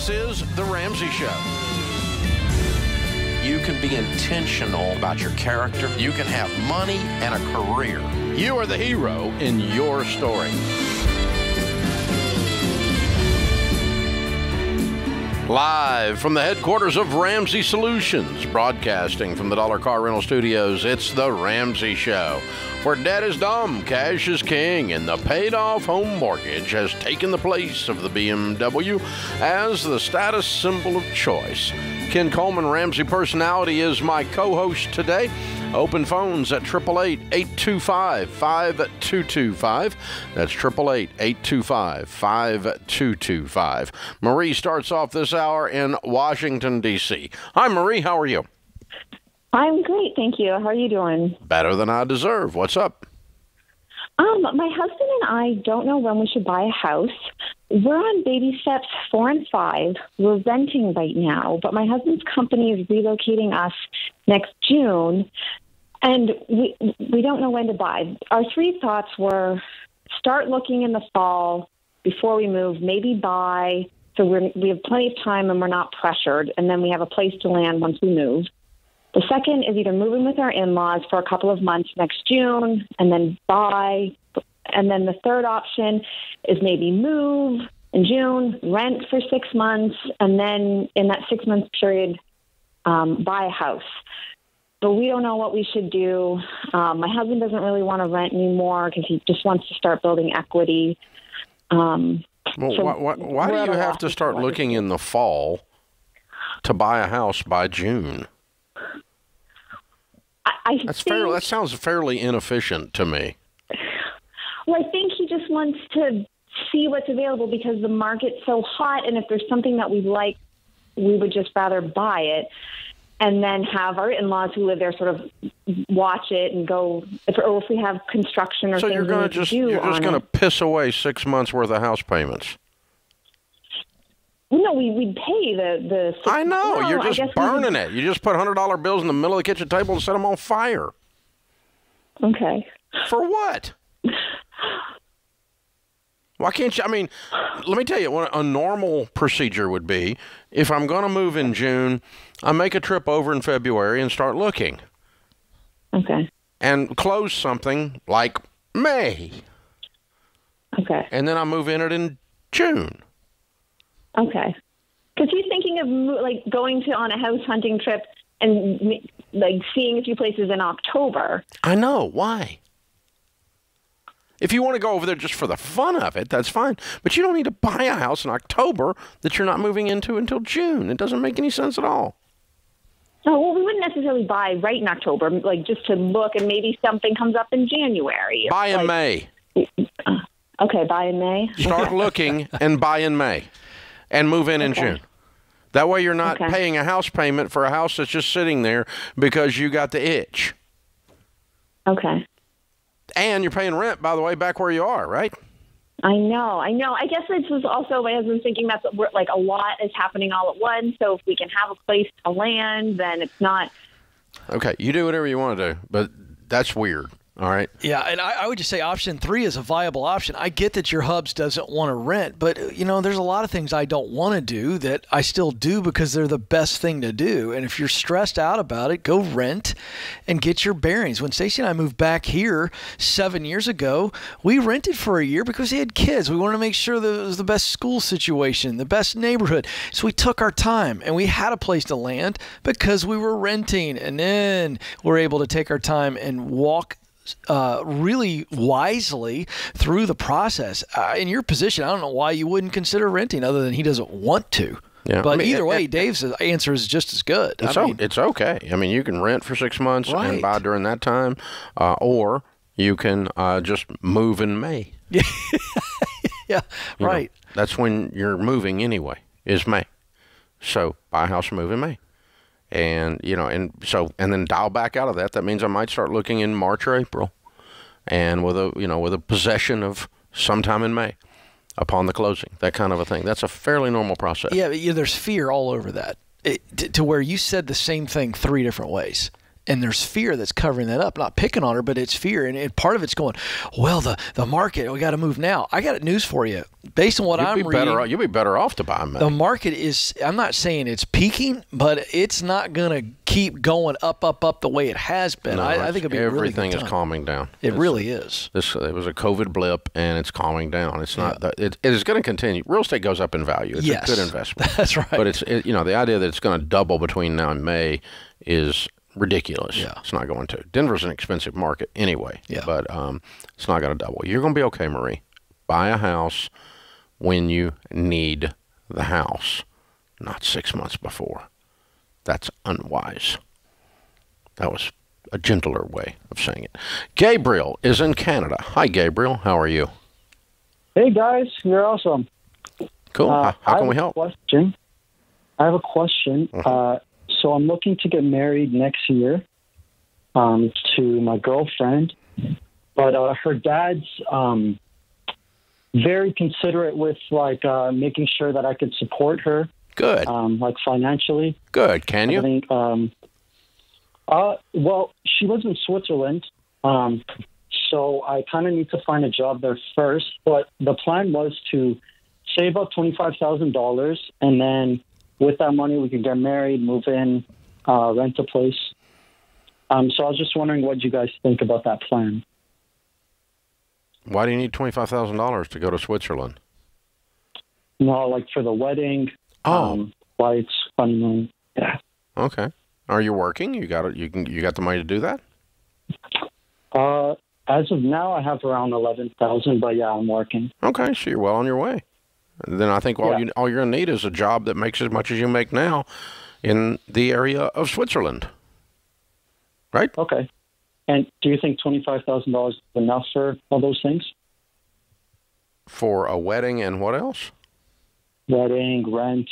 This is The Ramsey Show. You can be intentional about your character. You can have money and a career. You are the hero in your story. Live from the headquarters of Ramsey Solutions, broadcasting from the Dollar Car Rental Studios, it's The Ramsey Show, where debt is dumb, cash is king, and the paid-off home mortgage has taken the place of the BMW as the status symbol of choice. Ken Coleman, Ramsey Personality, is my co-host today. Open phones at 888-825-5225. That's 888-825-5225. Marie starts off this hour in Washington, D.C. Hi, Marie. How are you? I'm great, thank you. How are you doing? Better than I deserve. What's up? My husband and I don't know when we should buy a house. We're on baby steps 4 and 5. We're renting right now, but my husband's company is relocating us next June, and we don't know when to buy. Our 3 thoughts were start looking in the fall before we move, maybe buy, so we have plenty of time and we're not pressured, and then we have a place to land once we move. The second is either moving with our in-laws for a couple of months next June and then buy. And then the third option is maybe move in June, rent for 6 months, and then in that 6-month period, buy a house. But we don't know what we should do. My husband doesn't really want to rent anymore because he just wants to start building equity. Well, why do you have to start looking in the fall to buy a house by June? That sounds fairly inefficient to me. Well, I think he just wants to see what's available because the market's so hot, and if there's something that we like, we would just rather buy it and then have our in-laws who live there sort of watch it and go, or if we have construction or so things you're just going to piss away 6 months worth of house payments. No, we'd pay the. I know. You're just burning it. You just put $100 bills in the middle of the kitchen table and set them on fire. Okay. For what? Why can't you? I mean, let me tell you what a normal procedure would be. If I'm going to move in June, I make a trip over in February and start looking. Okay. And close something like May. Okay. And then I move in it in June. Okay. Because he's thinking of going on a house hunting trip and seeing a few places in October. I know. Why? If you want to go over there just for the fun of it, that's fine. But you don't need to buy a house in October that you're not moving into until June. It doesn't make any sense at all. Oh, well, we wouldn't necessarily buy right in October, just to look, and maybe something comes up in January. Buy in May. Okay, buy in May. Start looking and buy in May. And move in June. That way you're not paying a house payment for a house that's just sitting there because you got the itch. Okay. And you're paying rent, by the way, back where you are, right? I know. I guess this was also my husband thinking that a lot is happening all at once. So if we can have a place to land, then it's not. Okay, you do whatever you want to do, but that's weird. All right. Yeah, and I would just say option 3 is a viable option. I get that your hubs doesn't want to rent, but, there's a lot of things I don't want to do that I still do because they're the best thing to do. And if you're stressed out about it, go rent and get your bearings. When Stacey and I moved back here 7 years ago, we rented for a year because we had kids. We wanted to make sure that it was the best school situation, the best neighborhood. So we took our time, and we had a place to land because we were renting. And then we're able to take our time and walk really wisely through the process. In your position, I don't know why you wouldn't consider renting other than he doesn't want to. Yeah. But either way, Dave's answer is just as good. It's okay. I mean, you can rent for 6 months and buy during that time, or you can just move in May. Yeah, right. That's when you're moving anyway, is May. So buy a house and move in May. And, and then dial back out of that. That means I might start looking in March or April, and with a possession of sometime in May upon the closing, that kind of a thing. That's a fairly normal process. Yeah, but there's fear all over that to where you said the same thing 3 different ways. And there's fear that's covering that up. Not picking on her, but it's fear. And part of it's going, well, the market, we got to move now. I got news for you. Based on what I'm reading, you'll be better off to buy them. The market is, I'm not saying it's peaking, but it's not going to keep going up the way it has been. No, I think it'll be everything really is calming down. It really is. It was a COVID blip, and it's calming down. It's not. It is going to continue. Real estate goes up in value. It's a good investment. That's right. But the idea that it's going to double between now and May is ridiculous. Yeah. It's not going to. Denver's an expensive market anyway. Yeah. But it's not going to double. You're going to be okay, Marie. Buy a house when you need the house, not 6 months before. That's unwise. That was a gentler way of saying it. Gabriel is in Canada. Hi, Gabriel. How are you? Hey, guys. You're awesome. Cool. How can we help? I have a question. So I'm looking to get married next year to my girlfriend, but her dad's very considerate with making sure that I could support her. Good. Financially. Good. Can you? I think, well, she lives in Switzerland, so I kind of need to find a job there first. But the plan was to save up $25,000, and then with that money, we could get married, move in, rent a place. So I was just wondering what you guys think about that plan. Why do you need $25,000 to go to Switzerland? No, for the wedding. Flights, honeymoon. Yeah. Okay. Are you working? You got it. You got the money to do that? As of now, I have around 11,000, but yeah, I'm working. Okay, so you're well on your way. Then I think all you're going to need is a job that makes as much as you make now in the area of Switzerland. Right? Okay. And do you think $25,000 is enough for all those things? For a wedding and what else? Wedding, rent,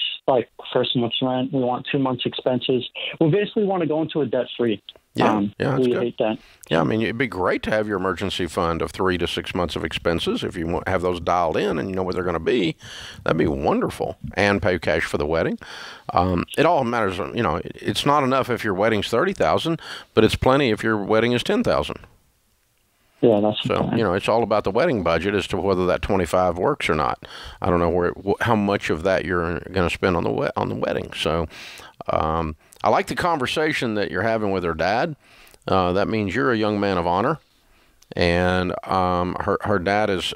first month's rent. We want 2 months' expenses. We basically want to go into a debt-free. Yeah, we hate that. Yeah, I mean, it'd be great to have your emergency fund of 3 to 6 months of expenses if you have those dialed in and you know what they're going to be. That'd be wonderful. And pay cash for the wedding. It all matters. It's not enough if your wedding's $30,000, but it's plenty if your wedding is $10,000. Yeah, that's so. It's all about the wedding budget as to whether that 25 works or not. I don't know how much of that you're going to spend on the wedding. So. I like the conversation that you're having with her dad. That means you're a young man of honor, and her dad is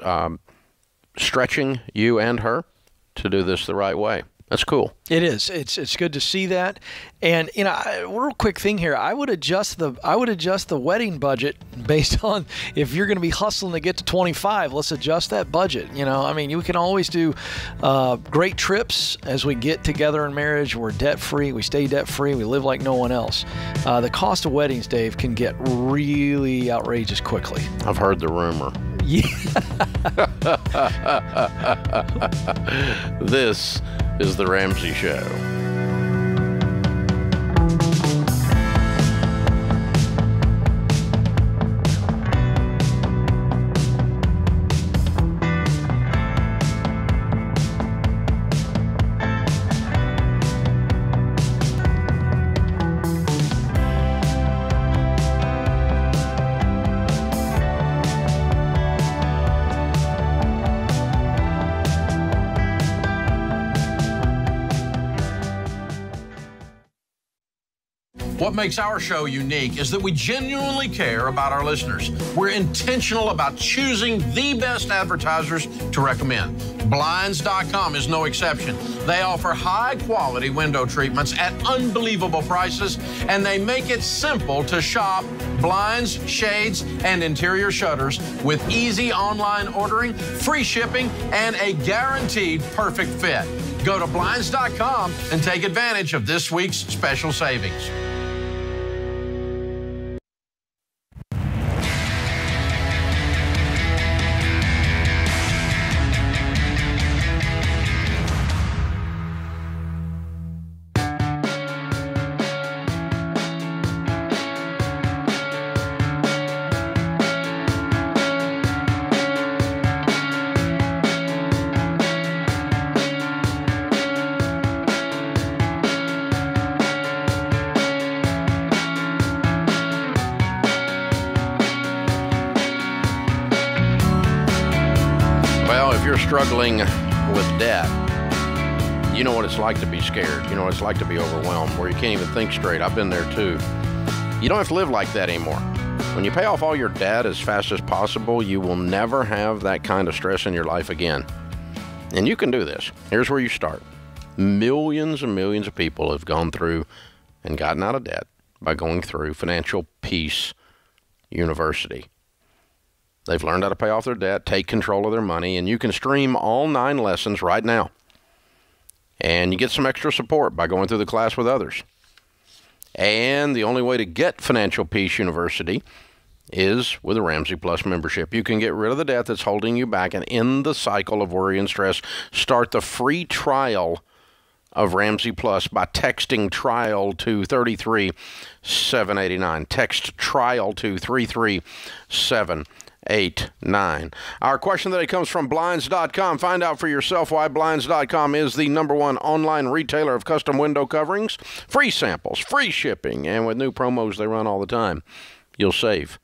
stretching you and her to do this the right way. That's cool. It is. It's good to see that. And real quick thing here. I would adjust the wedding budget based on if you're going to be hustling to get to 25. Let's adjust that budget. You can always do great trips as we get together in marriage. We're debt free. We stay debt free. We live like no one else. The cost of weddings, Dave, can get really outrageous quickly. I've heard the rumor. Yeah. This is the Ramsey Show. What makes our show unique is that we genuinely care about our listeners. We're intentional about choosing the best advertisers to recommend. Blinds.com is no exception. They offer high-quality window treatments at unbelievable prices, and they make it simple to shop blinds, shades, and interior shutters with easy online ordering, free shipping, and a guaranteed perfect fit. Go to Blinds.com and take advantage of this week's special savings. Well, if you're struggling with debt, you know what it's like to be scared. You know what it's like to be overwhelmed, where you can't even think straight. I've been there too. You don't have to live like that anymore. When you pay off all your debt as fast as possible, you will never have that kind of stress in your life again. And you can do this. Here's where you start. Millions and millions of people have gone through and gotten out of debt by going through Financial Peace University. They've learned how to pay off their debt, take control of their money, and you can stream all 9 lessons right now. And you get some extra support by going through the class with others. And the only way to get Financial Peace University is with a Ramsey Plus membership. You can get rid of the debt that's holding you back and end the cycle of worry and stress. Start the free trial of Ramsey Plus by texting trial to 33789. Text trial to 33789. Our question today comes from Blinds.com. Find out for yourself why Blinds.com is the #1 online retailer of custom window coverings. Free samples, free shipping, and with new promos they run all the time, you'll save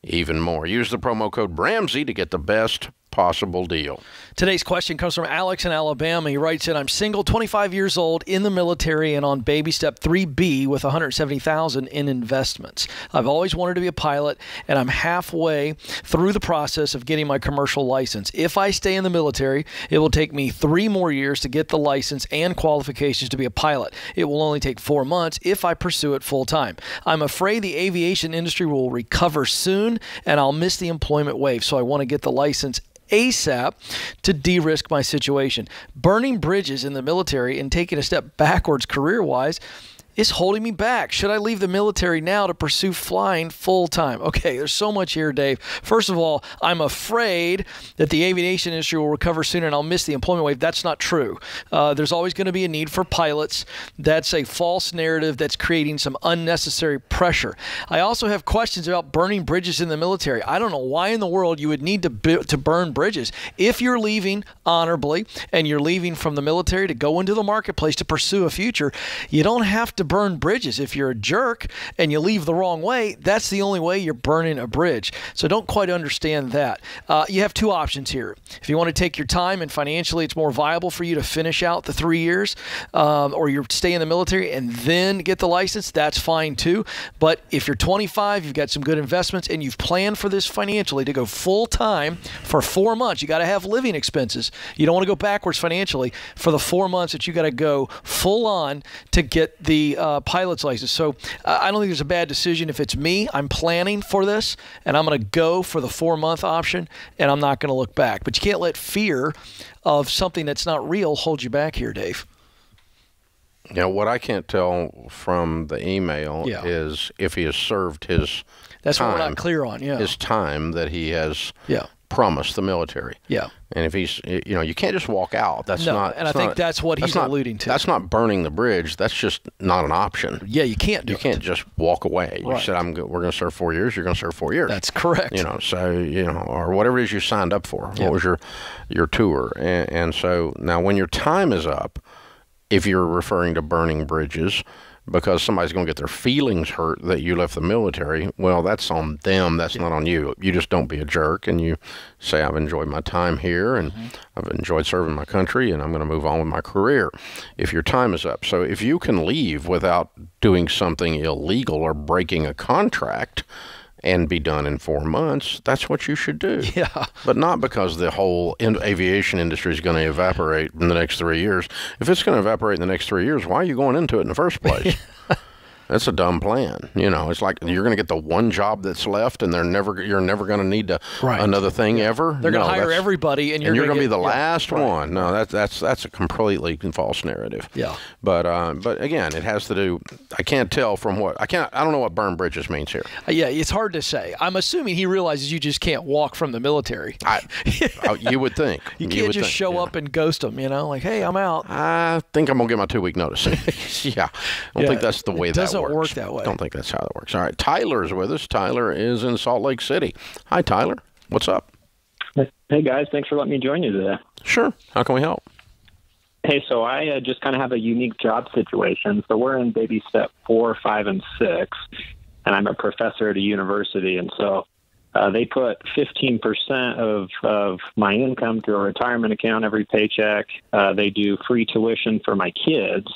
even more. Use the promo code Ramsey to get the best possible deal. Today's question comes from Alex in Alabama. He writes in, I'm single, 25 years old, in the military, and on baby step 3B with $170,000 in investments. I've always wanted to be a pilot, and I'm halfway through the process of getting my commercial license. If I stay in the military, it will take me 3 more years to get the license and qualifications to be a pilot. It will only take 4 months if I pursue it full time. I'm afraid the aviation industry will recover soon, and I'll miss the employment wave, so I want to get the license ASAP to de-risk my situation. Burning bridges in the military and taking a step backwards career-wise is holding me back. Should I leave the military now to pursue flying full-time? Okay, there's so much here, Dave. First of all, I'm afraid that the aviation industry will recover sooner and I'll miss the employment wave. That's not true. There's always going to be a need for pilots. That's a false narrative that's creating some unnecessary pressure. I also have questions about burning bridges in the military. I don't know why in the world you would need to burn bridges. If you're leaving honorably and you're leaving from the military to go into the marketplace to pursue a future, you don't have to burn bridges. If you're a jerk and you leave the wrong way, that's the only way you're burning a bridge. So don't quite understand that. You have 2 options here. If you want to take your time and financially it's more viable for you to finish out the 3 years, or you stay in the military and then get the license, that's fine too. But if you're 25, you've got some good investments, and you've planned for this financially to go full time for 4 months, you got to have living expenses. You don't want to go backwards financially for the 4 months that you got to go full on to get the pilot's license. So I don't think there's a bad decision. If it's me, I'm planning for this, and I'm going to go for the 4-month option, and I'm not going to look back. But you can't let fear of something that's not real hold you back here, Dave. You know, what I can't tell from the email is if he has served his That's time, what we're not clear on, his time that he has promised the military. Yeah. And if he's, you know, you can't just walk out. That's not. And I think that's what he's alluding to. That's not burning the bridge. That's just not an option. Yeah, you can't do it. You can't just walk away. You said, we're going to serve 4 years. You're going to serve 4 years. That's correct. You know, so, you know, or whatever it is you signed up for. What was your tour? And so now when your time is up, if you're referring to burning bridges, because somebody's going to get their feelings hurt that you left the military, well, that's on them. That's not on you. You just don't be a jerk, and you say, I've enjoyed my time here, and I've enjoyed serving my country, and I'm going to move on with my career if your time is up. So if you can leave without doing something illegal or breaking a contract and be done in 4 months, that's what you should do. Yeah. But not because the whole aviation industry is going to evaporate in the next 3 years. If it's going to evaporate in the next 3 years, why are you going into it in the first place? That's a dumb plan. You know, it's like you're going to get the one job that's left, and you're never going to need another thing ever. They're going to hire everybody, and you're going to be the last one. No, that's a completely false narrative. Yeah. But again, it has to do. I can't tell from what I don't know what burn bridges means here. Yeah, it's hard to say. I'm assuming he realizes you just can't walk from the military. You would think you can't just show up and ghost them. You know, like, hey, I'm out. I think I'm gonna get my 2-week notice. Yeah, I don't think that's the way that works. Doesn't work that way. I don't think that's how that works. All right, Tyler's with us. Tyler is in Salt Lake City. Hi, Tyler. What's up? Hey, guys. Thanks for letting me join you today. Sure. How can we help? Hey, so I just kind of have a unique job situation. So we're in baby step 4, 5, and 6, and I'm a professor at a university. And so They put 15% of my income to a retirement account every paycheck. They do free tuition for my kids.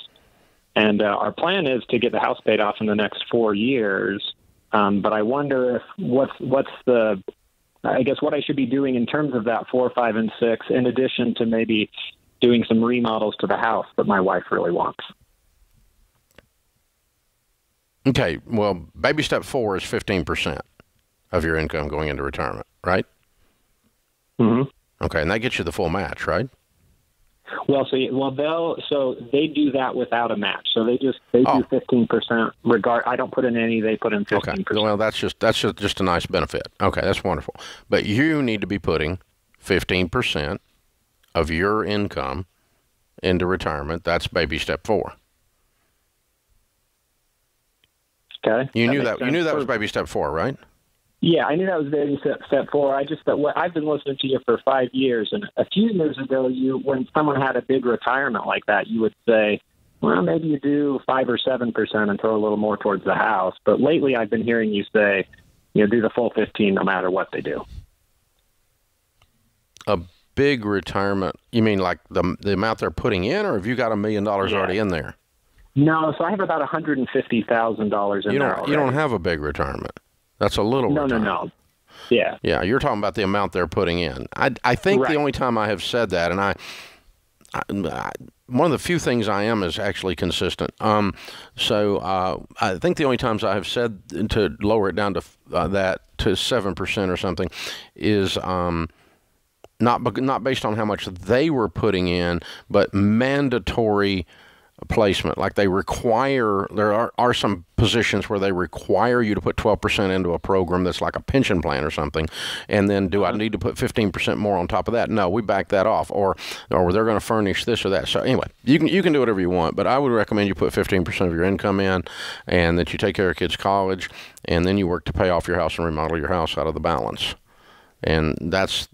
And our plan is to get the house paid off in the next 4 years. But I wonder if what I should be doing in terms of that 4, 5, and 6, in addition to maybe doing some remodels to the house that my wife really wants. Okay, well, baby step 4 is 15% of your income going into retirement, right? Mm-hmm. Okay, and that gets you the full match, right? Well, so they do that without a match. So they do 15%. I don't put in any; they put in 15%. Okay, well, that's just a nice benefit. Okay, that's wonderful. But you need to be putting 15% of your income into retirement. That's baby step 4. Okay. You knew that was baby step 4, right? Yeah, I knew that was baby step 4. I've been listening to you for 5 years, and a few years ago, when someone had a big retirement like that, you would say, well, maybe you do 5 or 7% and throw a little more towards the house. But lately, I've been hearing you say, do the full 15 no matter what they do. A big retirement? You mean like the amount they're putting in, or have you got $1 million already in there? No, so I have about $150,000 in there already. You don't have a big returnement. That's a little retirement. No. Yeah. Yeah, you're talking about the amount they're putting in. I think the only time I have said that, and I one of the few things I am is actually consistent. So I think the only times I have said to lower it down to that to 7% or something is not based on how much they were putting in, but mandatory placement. Like there are some positions where they require you to put 12% into a program that's like a pension plan or something, and then do I need to put 15% more on top of that? No, we back that off, or they're going to furnish this or that. So anyway, you can do whatever you want, but I would recommend you put 15% of your income in, and that you take care of kids' college, and then you work to pay off your house and remodel your house out of the balance. And that's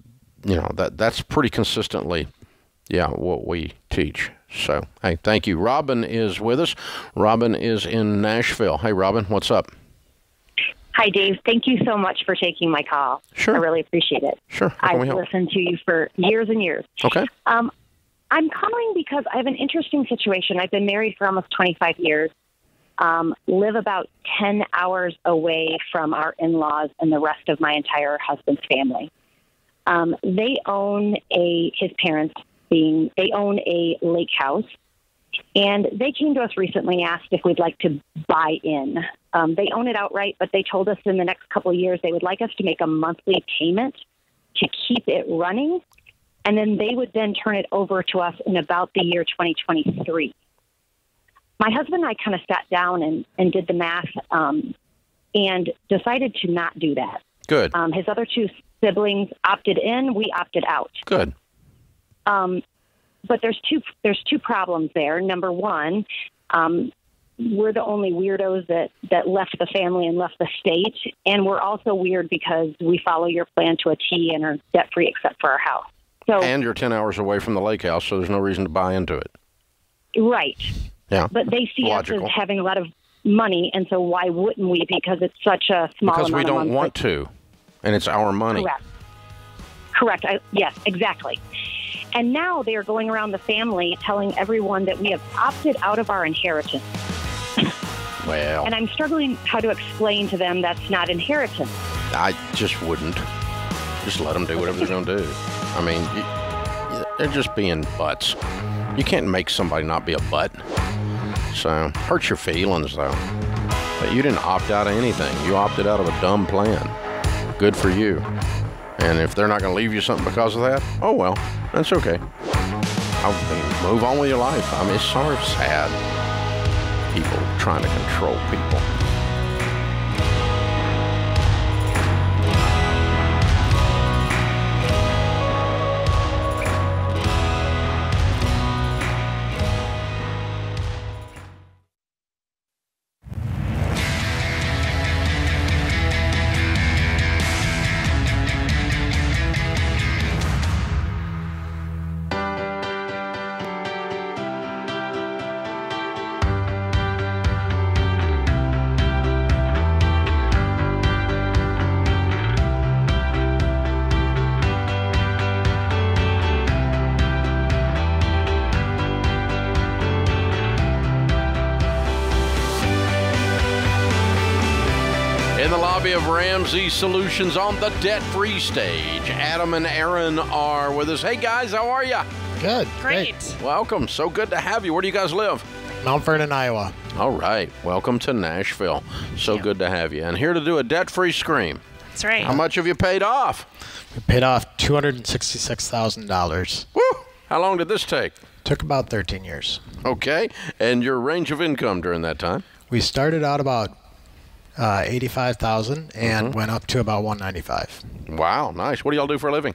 that's pretty consistently what we teach. So, hey, thank you. Robin is with us. Robin is in Nashville. Hey, Robin, what's up? Hi, Dave. Thank you so much for taking my call. Sure. I really appreciate it. Sure. I've listened to you for years and years. Okay. I'm calling because I have an interesting situation. I've been married for almost 25 years, live about 10 hours away from our in-laws and the rest of my entire husband's family. They own his parents they own a lake house, and they came to us recently and asked if we'd like to buy in. They own it outright, but they told us in the next couple of years they would like us to make a monthly payment to keep it running, and then they would then turn it over to us in about the year 2023. My husband and I kind of sat down and did the math and decided to not do that. Good. His other 2 siblings opted in. We opted out. Good. But there's two problems there. Number one, we're the only weirdos that left the family and left the state, and we're also weird because we follow your plan to a T and are debt free except for our house. So, and you're 10 hours away from the lake house, so there's no reason to buy into it. Right. Yeah. But they see Logical. us as having a lot of money, and so why wouldn't we? Because it's such a small amount. Because we don't want to, and it's our money. Correct. Yes, exactly. And now they are going around the family telling everyone that we have opted out of our inheritance. Well. And I'm struggling how to explain to them that's not inheritance. I just wouldn't. Just let them do whatever they're going to do. I mean, they're just being butts. You can't make somebody not be a butt. So, hurt your feelings, though. But you didn't opt out of anything. You opted out of a dumb plan. Good for you. And if they're not going to leave you something because of that, oh well, that's okay. I mean, move on with your life. I mean, it's sort of sad. People trying to control people. In the lobby of Ramsey Solutions on the debt-free stage, Adam and Aaron are with us. Hey, guys, how are you? Good. Great. Welcome. So good to have you. Where do you guys live? Mount Vernon, Iowa. All right. Welcome to Nashville. So good to have you. And here to do a debt-free scream. That's right. How much have you paid off? We paid off $266,000. Woo! How long did this take? Took about 13 years. Okay. And your range of income during that time? We started out about $85,000 and went up to about $195,000. Wow, nice. What do y'all do for a living?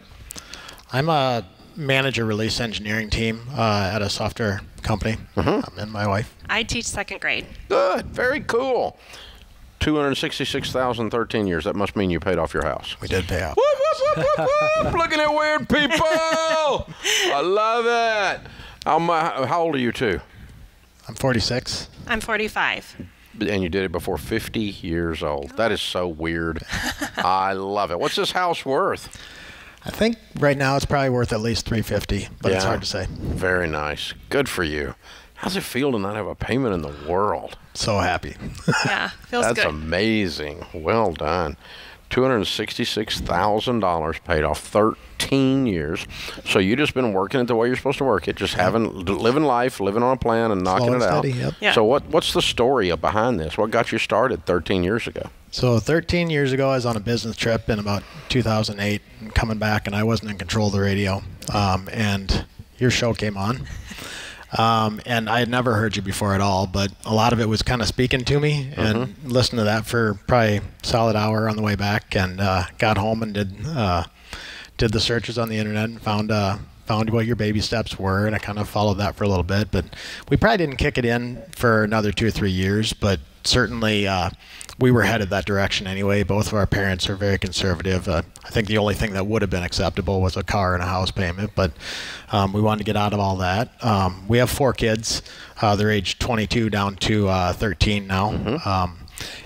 I'm a manager release engineering team at a software company. And my wife. I teach second grade. Good. Very cool. $266,000, 13 years. That must mean you paid off your house. We did pay off. Whoop, whoop, whoop, whoop, whoop. Looking at weird people. I love it. How old are you two? I'm 46. I'm 45. And you did it before 50 years old. That is so weird. I love it. What's this house worth? I think right now it's probably worth at least $350, but it's hard to say. Very nice. Good for you. How's it feel to not have a payment in the world? So happy. Yeah, feels That's good. amazing. Well done. $266,000 paid off, 13 years. So you just been working it the way you're supposed to work it, just living life, living on a plan and knocking it out. Yep. Yeah. So what's the story behind this? What got you started 13 years ago? So 13 years ago, I was on a business trip in about 2008 and coming back, and I wasn't in control of the radio. And your show came on. And I had never heard you before at all, but a lot of it was kind of speaking to me, and listened to that for probably a solid hour on the way back, and got home and did the searches on the internet and found what your baby steps were, and I kind of followed that for a little bit. But we probably didn't kick it in for another 2 or 3 years, but certainly we were headed that direction anyway. Both of our parents are very conservative. I think the only thing that would have been acceptable was a car and a house payment, but we wanted to get out of all that. We have 4 kids. They're aged 22 down to 13 now.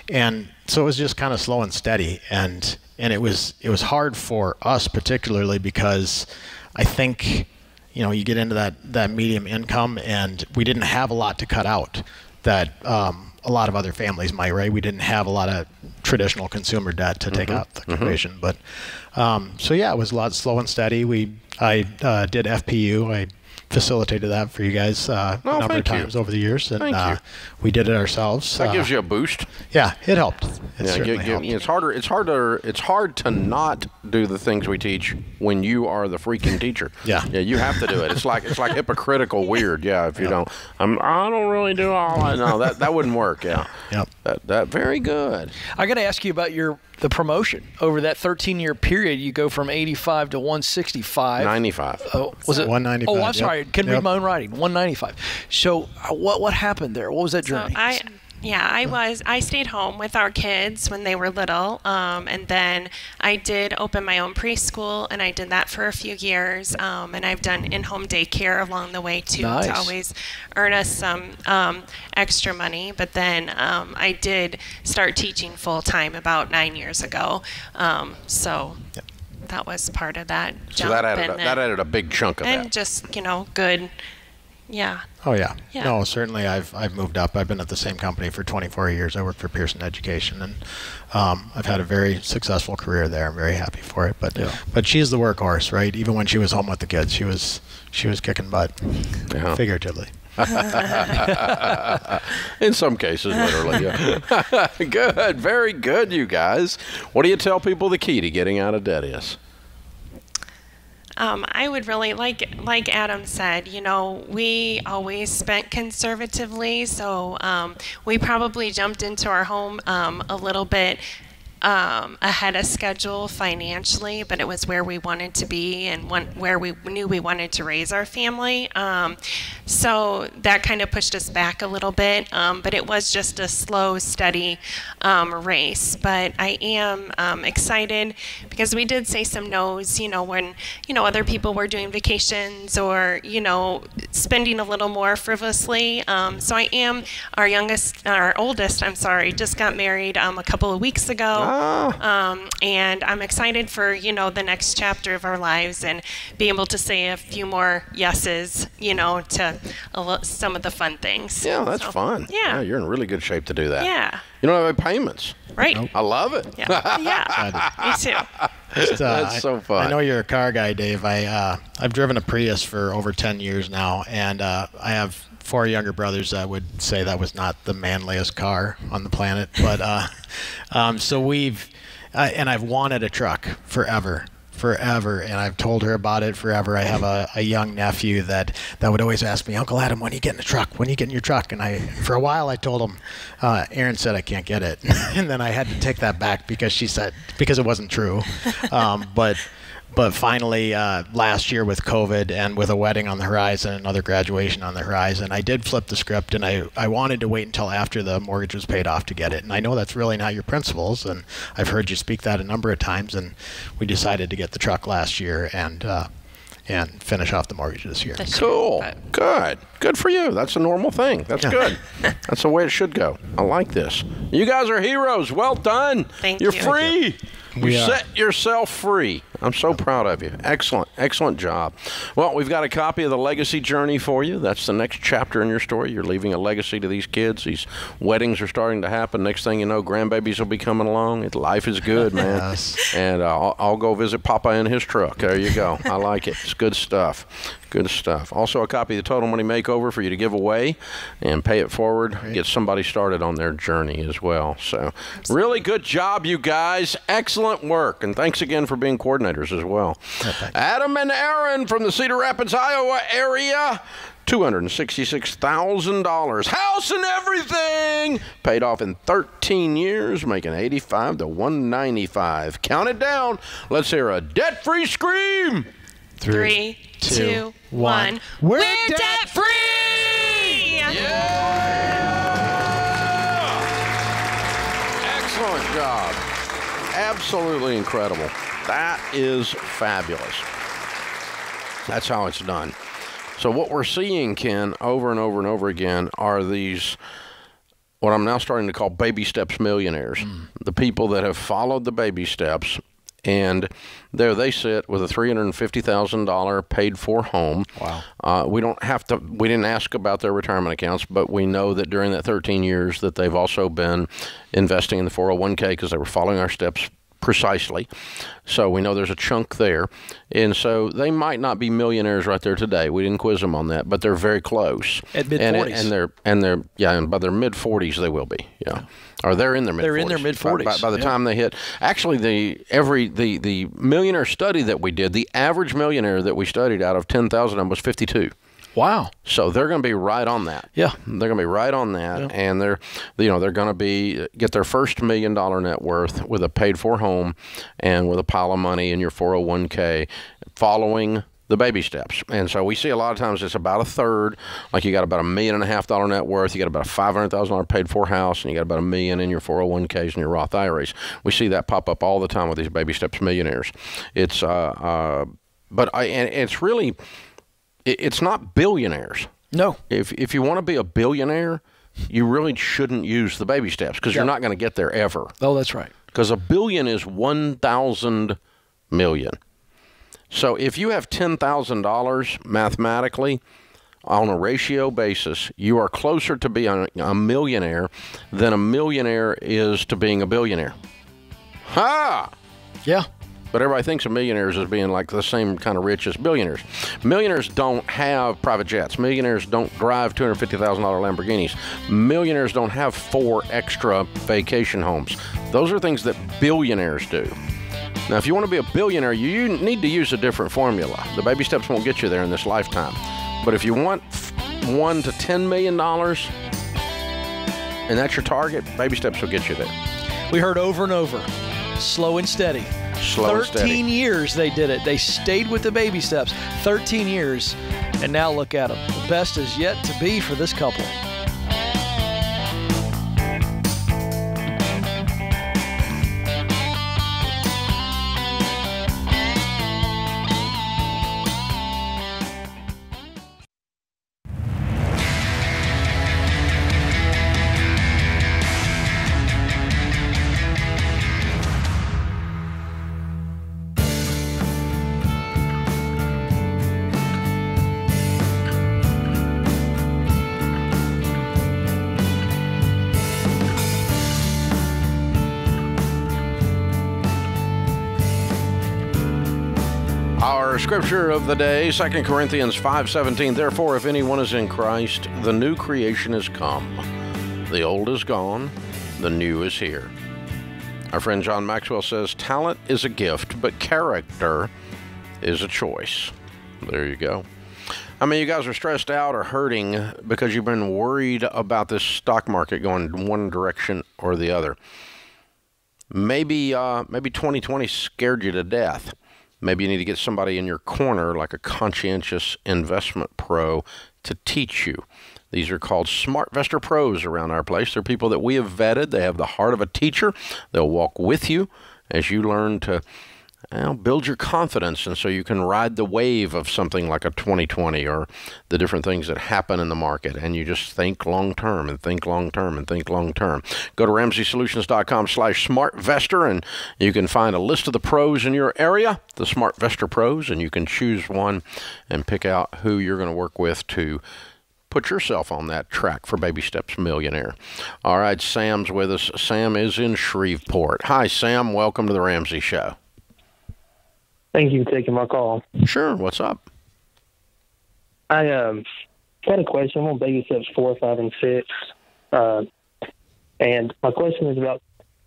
And so it was just kind of slow and steady. And it was hard for us particularly because I think, you get into that medium income, and we didn't have a lot to cut out that a lot of other families might, right? We didn't have a lot of traditional consumer debt to take out the equation. But so yeah, it was a lot slow and steady. I did FPU. I facilitated that for you guys a number of times over the years, and we did it ourselves. That gives you a boost. Yeah, it helped. It certainly helped. It's hard to not do the things we teach when you are the freaking teacher. Yeah, you have to do it. It's like hypocritical weird. Yeah, if you don't, I don't really do all that. No, that wouldn't work. Yeah. Yep. That very good. I got to ask you about the promotion over that 13-year period. You go from 85 to 165. 95. Oh, was it 195? Oh, I'm sorry. Couldn't read my own writing. 195. So what happened there? What was that journey? I stayed home with our kids when they were little, and then I did open my own preschool, and I did that for a few years, and I've done in-home daycare along the way too, to always earn us some extra money. But then I did start teaching full-time about 9 years ago, so that was part of that jump. So that added a big chunk of that. And just, good. Yeah. Oh yeah. No, certainly I've moved up. I've been at the same company for 24 years. I worked for Pearson Education, and I've had a very successful career there. I'm very happy for it. But she's the workhorse, right? Even when she was home with the kids, she was kicking butt, figuratively. In some cases, literally. Yeah. Good, very good, you guys. What do you tell people the key to getting out of debt is? I would really, like Adam said, we always spent conservatively, so we probably jumped into our home a little bit ahead of schedule financially, but it was where we wanted to be and where we knew we wanted to raise our family. So that kind of pushed us back a little bit, but it was just a slow, steady race. But I am excited because we did say some no's, when, other people were doing vacations or, spending a little more frivolously. So I am, our oldest, just got married a couple of weeks ago. And I'm excited for, the next chapter of our lives and be able to say a few more yeses, to some of the fun things. Yeah, that's fun. Yeah. You're in really good shape to do that. Yeah. You don't have any payments. Right. Nope. I love it. Yeah. Me too. That's so fun. I know you're a car guy, Dave. I've driven a Prius for over 10 years now, and I have 4 younger brothers that would say that was not the manliest car on the planet. But so we've and I've wanted a truck forever, and I've told her about it forever. I have a young nephew that would always ask me, Uncle Adam, when are you getting a truck? When are you getting your truck? And for a while I told him, Erin said I can't get it. And then I had to take that back because it wasn't true. But finally, last year with COVID and with a wedding on the horizon, another graduation on the horizon, I did flip the script, and I wanted to wait until after the mortgage was paid off to get it. And I know that's really not your principles, and I've heard you speak that a number of times, and we decided to get the truck last year and finish off the mortgage this year. Cool. Good for you. That's a normal thing. That's good. That's the way it should go. I like this. You guys are heroes. Well done. Thank you. You're free. You set yourself free. I'm so proud of you. Excellent job. Well, we've got a copy of The Legacy Journey for you. That's the next chapter in your story. You're leaving a legacy to these kids. These weddings are starting to happen. Next thing you know, grandbabies will be coming along. Life is good, man. Yes. And I'll go visit Papa in his truck. There you go. I like it. It's good stuff. Good stuff. Also, a copy of the Total Money Makeover for you to give away and pay it forward. Get somebody started on their journey as well. So, really good job, you guys. Excellent work. And thanks again for being coordinators as well. Adam and Erin from the Cedar Rapids, Iowa area. $266,000. House and everything. Paid off in 13 years, making $85,000 to $195,000. Count it down. Let's hear a debt-free scream. 3, 2, 1. We're debt free! Excellent job. Absolutely incredible. That is fabulous. That's how it's done. So what we're seeing, Ken, over and over and over again are these, what I'm now starting to call baby steps millionaires. The people that have followed the baby steps, and there they sit with a $350,000 paid-for home. Wow. We didn't ask about their retirement accounts, but we know that during that 13 years that they've also been investing in the 401k because they were following our steps precisely. So we know there's a chunk there. And so they might not be millionaires right there today. We didn't quiz them on that, but they're very close. At mid-40s. And by their mid-40s they will be. Yeah. Or they're in their mid-40s. They're in their mid-40s. By the time they hit, actually the millionaire study that we did, the average millionaire that we studied out of 10,000 of them was 52. Wow. So they're going to be right on that. Yeah. They're going to be right on that. Yeah. And they're going to get their first $1 million net worth with a paid for home and with a pile of money in your 401k following the baby steps. And so we see a lot of times it's about a third, like you got about $1.5 million net worth, you got about a $500,000 paid for house, and you got about $1 million in your 401ks and your Roth IRAs. We see that pop up all the time with these baby steps millionaires. It's it's really, it's not billionaires. No. If you want to be a billionaire, you really shouldn't use the baby steps because you're not going to get there ever. Oh, that's right. Because $1 billion is 1,000 million. So if you have $10,000 mathematically on a ratio basis, you are closer to being a millionaire than a millionaire is to being a billionaire. Ha! Yeah. But everybody thinks of millionaires as being like the same kind of rich as billionaires. Millionaires don't have private jets. Millionaires don't drive $250,000 Lamborghinis. Millionaires don't have 4 extra vacation homes. Those are things that billionaires do. Now, if you want to be a billionaire, you need to use a different formula. The baby steps won't get you there in this lifetime. But if you want $1 to $10 million, and that's your target, baby steps will get you there. We heard over and over, slow and steady. 13 years they did it. They stayed with the baby steps. 13 years, and now look at them. The best is yet to be for this couple. Our scripture of the day, 2 Corinthians 5:17. Therefore, if anyone is in Christ, the new creation is come. The old is gone, the new is here. Our friend John Maxwell says, talent is a gift, but character is a choice. There you go. I mean, you guys are stressed out or hurting because you've been worried about this stock market going one direction or the other. Maybe 2020 scared you to death. Maybe you need to get somebody in your corner, like a conscientious investment pro, to teach you. These are called SmartVestor pros around our place. They're people that we have vetted. They have the heart of a teacher. They'll walk with you as you learn to build your confidence, and so you can ride the wave of something like a 2020 or the different things that happen in the market, and you just think long-term and think long-term and think long-term. Go to RamseySolutions.com/SmartVestor, and you can find a list of the pros in your area, the SmartVestor pros, and you can choose one and pick out who you're going to work with to put yourself on that track for Baby Steps Millionaire. All right, Sam's with us. Sam is in Shreveport. Hi, Sam. Welcome to the Ramsey Show. Thank you for taking my call. Sure. What's up? I got a question. I'm on Baby Steps 4, 5, and 6. And my question is about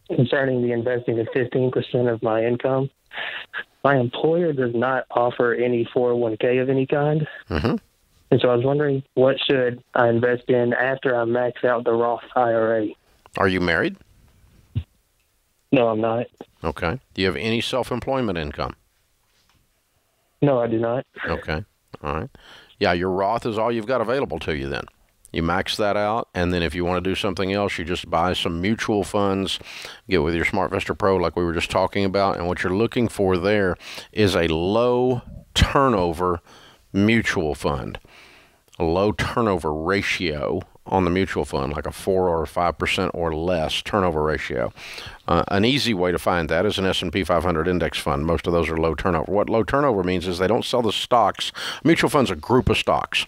concerning the investing of 15% of my income. My employer does not offer any 401k of any kind. Mm-hmm. And so I was wondering, what should I invest in after I max out the Roth IRA? Are you married? No, I'm not. Okay. Do you have any self-employment income? No, I do not. Okay. All right. Yeah, your Roth is all you've got available to you then. You max that out, and then if you want to do something else, you just buy some mutual funds, get with your SmartVestor Pro like we were just talking about, and what you're looking for there is a low turnover mutual fund. A low turnover ratio on the mutual fund, like a 4 or 5% or less turnover ratio. An easy way to find that is an S&P 500 index fund. Most of those are low turnover. What low turnover means is they don't sell the stocks. Mutual funds are a group of stocks,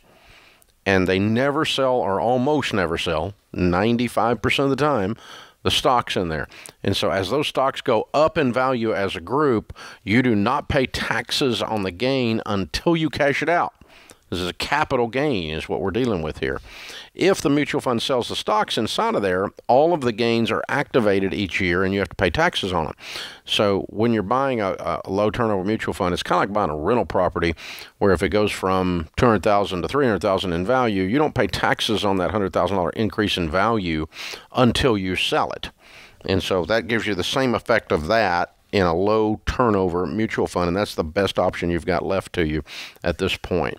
and they never sell, or almost never sell, 95% of the time, the stocks in there. And so as those stocks go up in value as a group, you do not pay taxes on the gain until you cash it out. This is a capital gain is what we're dealing with here. If the mutual fund sells the stocks inside of there, all of the gains are activated each year, and you have to pay taxes on them. So when you're buying a low turnover mutual fund, it's kind of like buying a rental property, where if it goes from $200,000 to $300,000 in value, you don't pay taxes on that $100,000 increase in value until you sell it. And so that gives you the same effect of that in a low turnover mutual fund, and that's the best option you've got left to you at this point.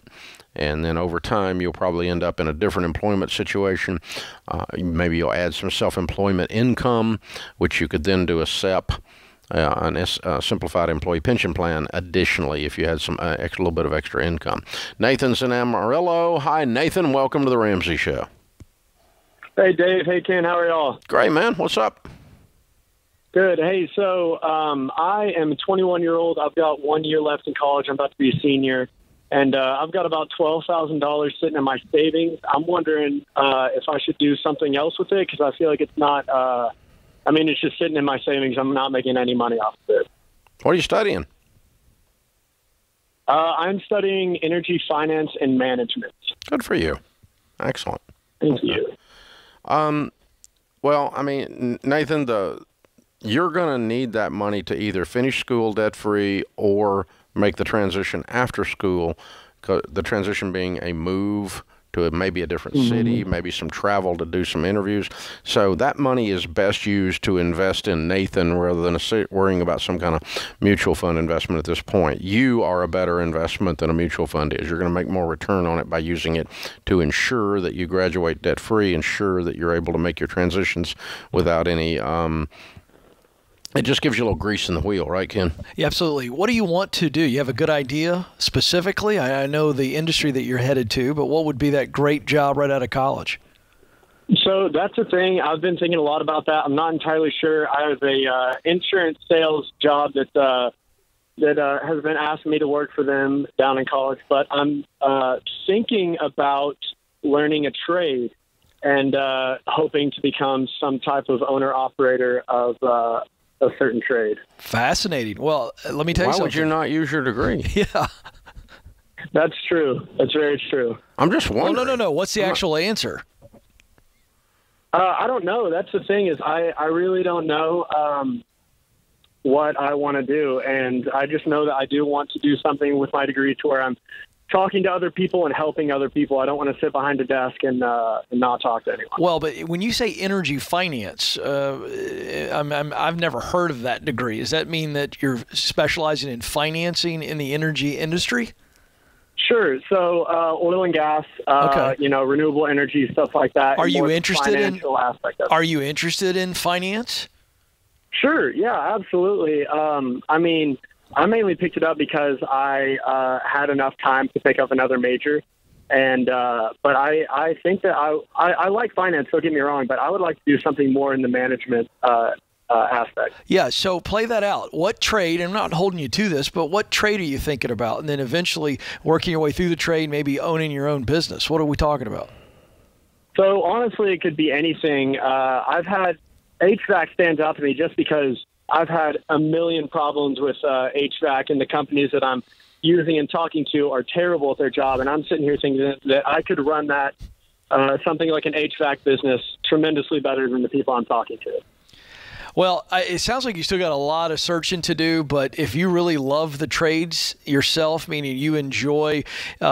And then over time, you'll probably end up in a different employment situation. Maybe you'll add some self-employment income, which you could then do a SEP, a simplified employee pension plan, additionally, if you had some little bit of extra income. Nathan's in Amarillo. Hi, Nathan. Welcome to the Ramsey Show. Hey, Dave. Hey, Ken. How are y'all? Great, man. What's up? Good. Hey, so I am a 21-year-old. I've got 1 year left in college. I'm about to be a senior. And I've got about $12,000 sitting in my savings. I'm wondering if I should do something else with it, because I feel like it's not, it's just sitting in my savings. I'm not making any money off of it. What are you studying? I'm studying energy finance and management. Good for you. Excellent. Thank you. Well, I mean, Nathan, you're going to need that money to either finish school debt-free or make the transition after school, the transition being a move to maybe a different city, maybe some travel to do some interviews. So that money is best used to invest in Nathan rather than worrying about some kind of mutual fund investment at this point. You are a better investment than a mutual fund is. You're going to make more return on it by using it to ensure that you graduate debt-free, ensure that you're able to make your transitions without any it just gives you a little grease in the wheel, right, Ken? Yeah, absolutely. What do you want to do? You have a good idea specifically? I know the industry that you're headed to, but what would be that great job right out of college? So that's the thing. I've been thinking a lot about that. I'm not entirely sure. I have a insurance sales job that has been asking me to work for them down in college, but I'm thinking about learning a trade and hoping to become some type of owner-operator of a certain trade. Fascinating. Well, let me tell you something. Why would you not use your degree? Yeah. That's true. That's very true. I'm just wondering. Oh, no. What's the actual answer? I don't know. That's the thing is I really don't know what I want to do. And I just know that I do want to do something with my degree to where I'm talking to other people and helping other people. I don't want to sit behind a desk and not talk to anyone. Well, but when you say energy finance, I've never heard of that degree. Does that mean that you're specializing in financing in the energy industry? Sure. So oil and gas, renewable energy, stuff like that. Are you interested in aspect of it. Are you interested in finance? Sure. Yeah, absolutely. I mean, I mainly picked it up because I had enough time to pick up another major. And but I think that I like finance, don't get me wrong, but I would like to do something more in the management aspect. Yeah, so play that out. What trade, I'm not holding you to this, but what trade are you thinking about? And then eventually working your way through the trade, maybe owning your own business. What are we talking about? So honestly, it could be anything. I've had HVAC stands out to me just because I've had a million problems with HVAC, and the companies that I'm using and talking to are terrible at their job. And I'm sitting here thinking that I could run that something like an HVAC business tremendously better than the people I'm talking to. Well, it sounds like you still got a lot of searching to do, but if you really love the trades yourself, meaning you enjoy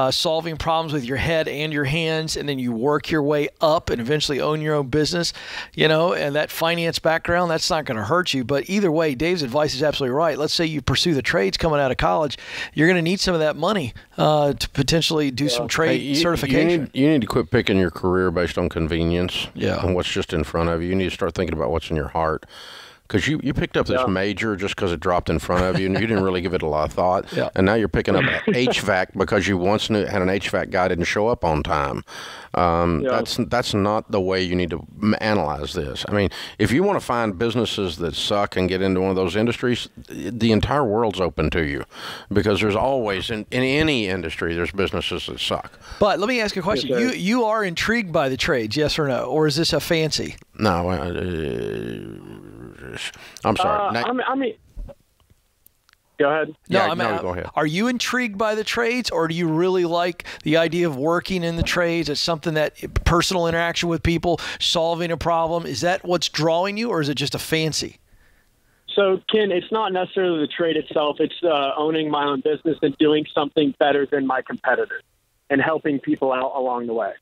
solving problems with your head and your hands, and then you work your way up and eventually own your own business, and that finance background, that's not going to hurt you. But either way, Dave's advice is absolutely right. Let's say you pursue the trades coming out of college, you're going to need some of that money to potentially do some trade certification. You need to quit picking your career based on convenience and what's just in front of you. You need to start thinking about what's in your heart. Because you picked up this major just because it dropped in front of you, and you didn't really give it a lot of thought. Yeah. And now you're picking up HVAC because you once had an HVAC guy didn't show up on time. That's not the way you need to analyze this. I mean, if you want to find businesses that suck and get into one of those industries, the entire world's open to you, because there's always in any industry there's businesses that suck. But let me ask you a question: you are intrigued by the trades, yes or no, or is this a fancy? No. I'm sorry. I mean, go ahead. No, go ahead. Are you intrigued by the trades, or do you really like the idea of working in the trades? It's something that personal interaction with people, solving a problem. Is that what's drawing you, or is it just a fancy? So, Ken, it's not necessarily the trade itself. It's owning my own business and doing something better than my competitors and helping people out along the way.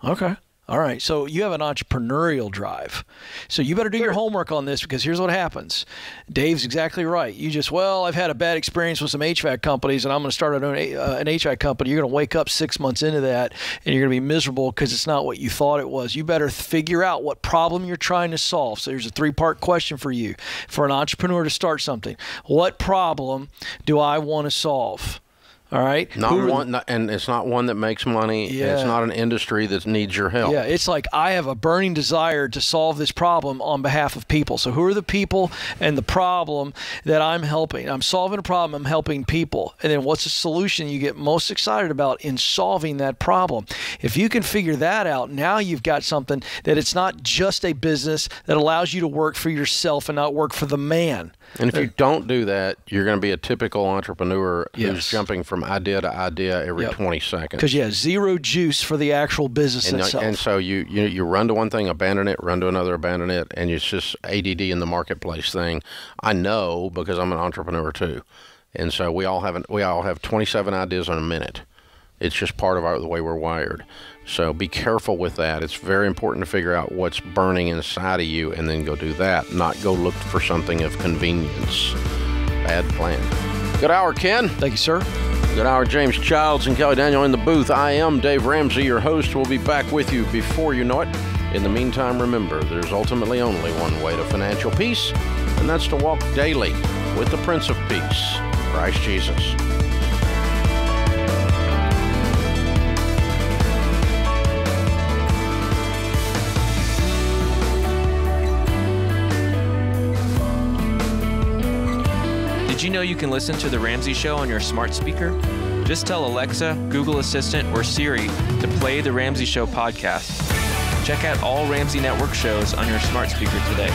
Okay. All right, so you have an entrepreneurial drive. So you better do your homework on this, because here's what happens. Dave's exactly right. You just, I've had a bad experience with some HVAC companies, and I'm going to start an HVAC company. You're going to wake up 6 months into that, and you're going to be miserable because it's not what you thought it was. You better figure out what problem you're trying to solve. So here's a 3-part question for you, for an entrepreneur to start something. What problem do I want to solve? All right. And it's not one that makes money. Yeah. And it's not an industry that needs your help. Yeah, it's like I have a burning desire to solve this problem on behalf of people. So who are the people and the problem that I'm helping? I'm solving a problem. I'm helping people. And then what's the solution you get most excited about in solving that problem? If you can figure that out, now you've got something that it's not just a business that allows you to work for yourself and not work for the man. And if you don't do that, you're going to be a typical entrepreneur who's jumping from idea to idea every 20 seconds. Because you have zero juice for the actual business itself. And so you run to one thing, abandon it, run to another, abandon it, and it's just ADD in the marketplace thing. I know, because I'm an entrepreneur too. And so we all have 27 ideas in a minute. It's just part of the way we're wired. So be careful with that. It's very important to figure out what's burning inside of you and then go do that, not go look for something of convenience. Bad plan. Good hour, Ken. Thank you, sir. Good hour, James Childs and Kelly Daniel in the booth. I am Dave Ramsey, your host. We'll be back with you before you know it. In the meantime, remember, there's ultimately only one way to financial peace, and that's to walk daily with the Prince of Peace, Christ Jesus. Did you know you can listen to The Ramsey Show on your smart speaker? Just tell Alexa, Google Assistant, or Siri to play The Ramsey Show podcast. Check out all Ramsey Network shows on your smart speaker today.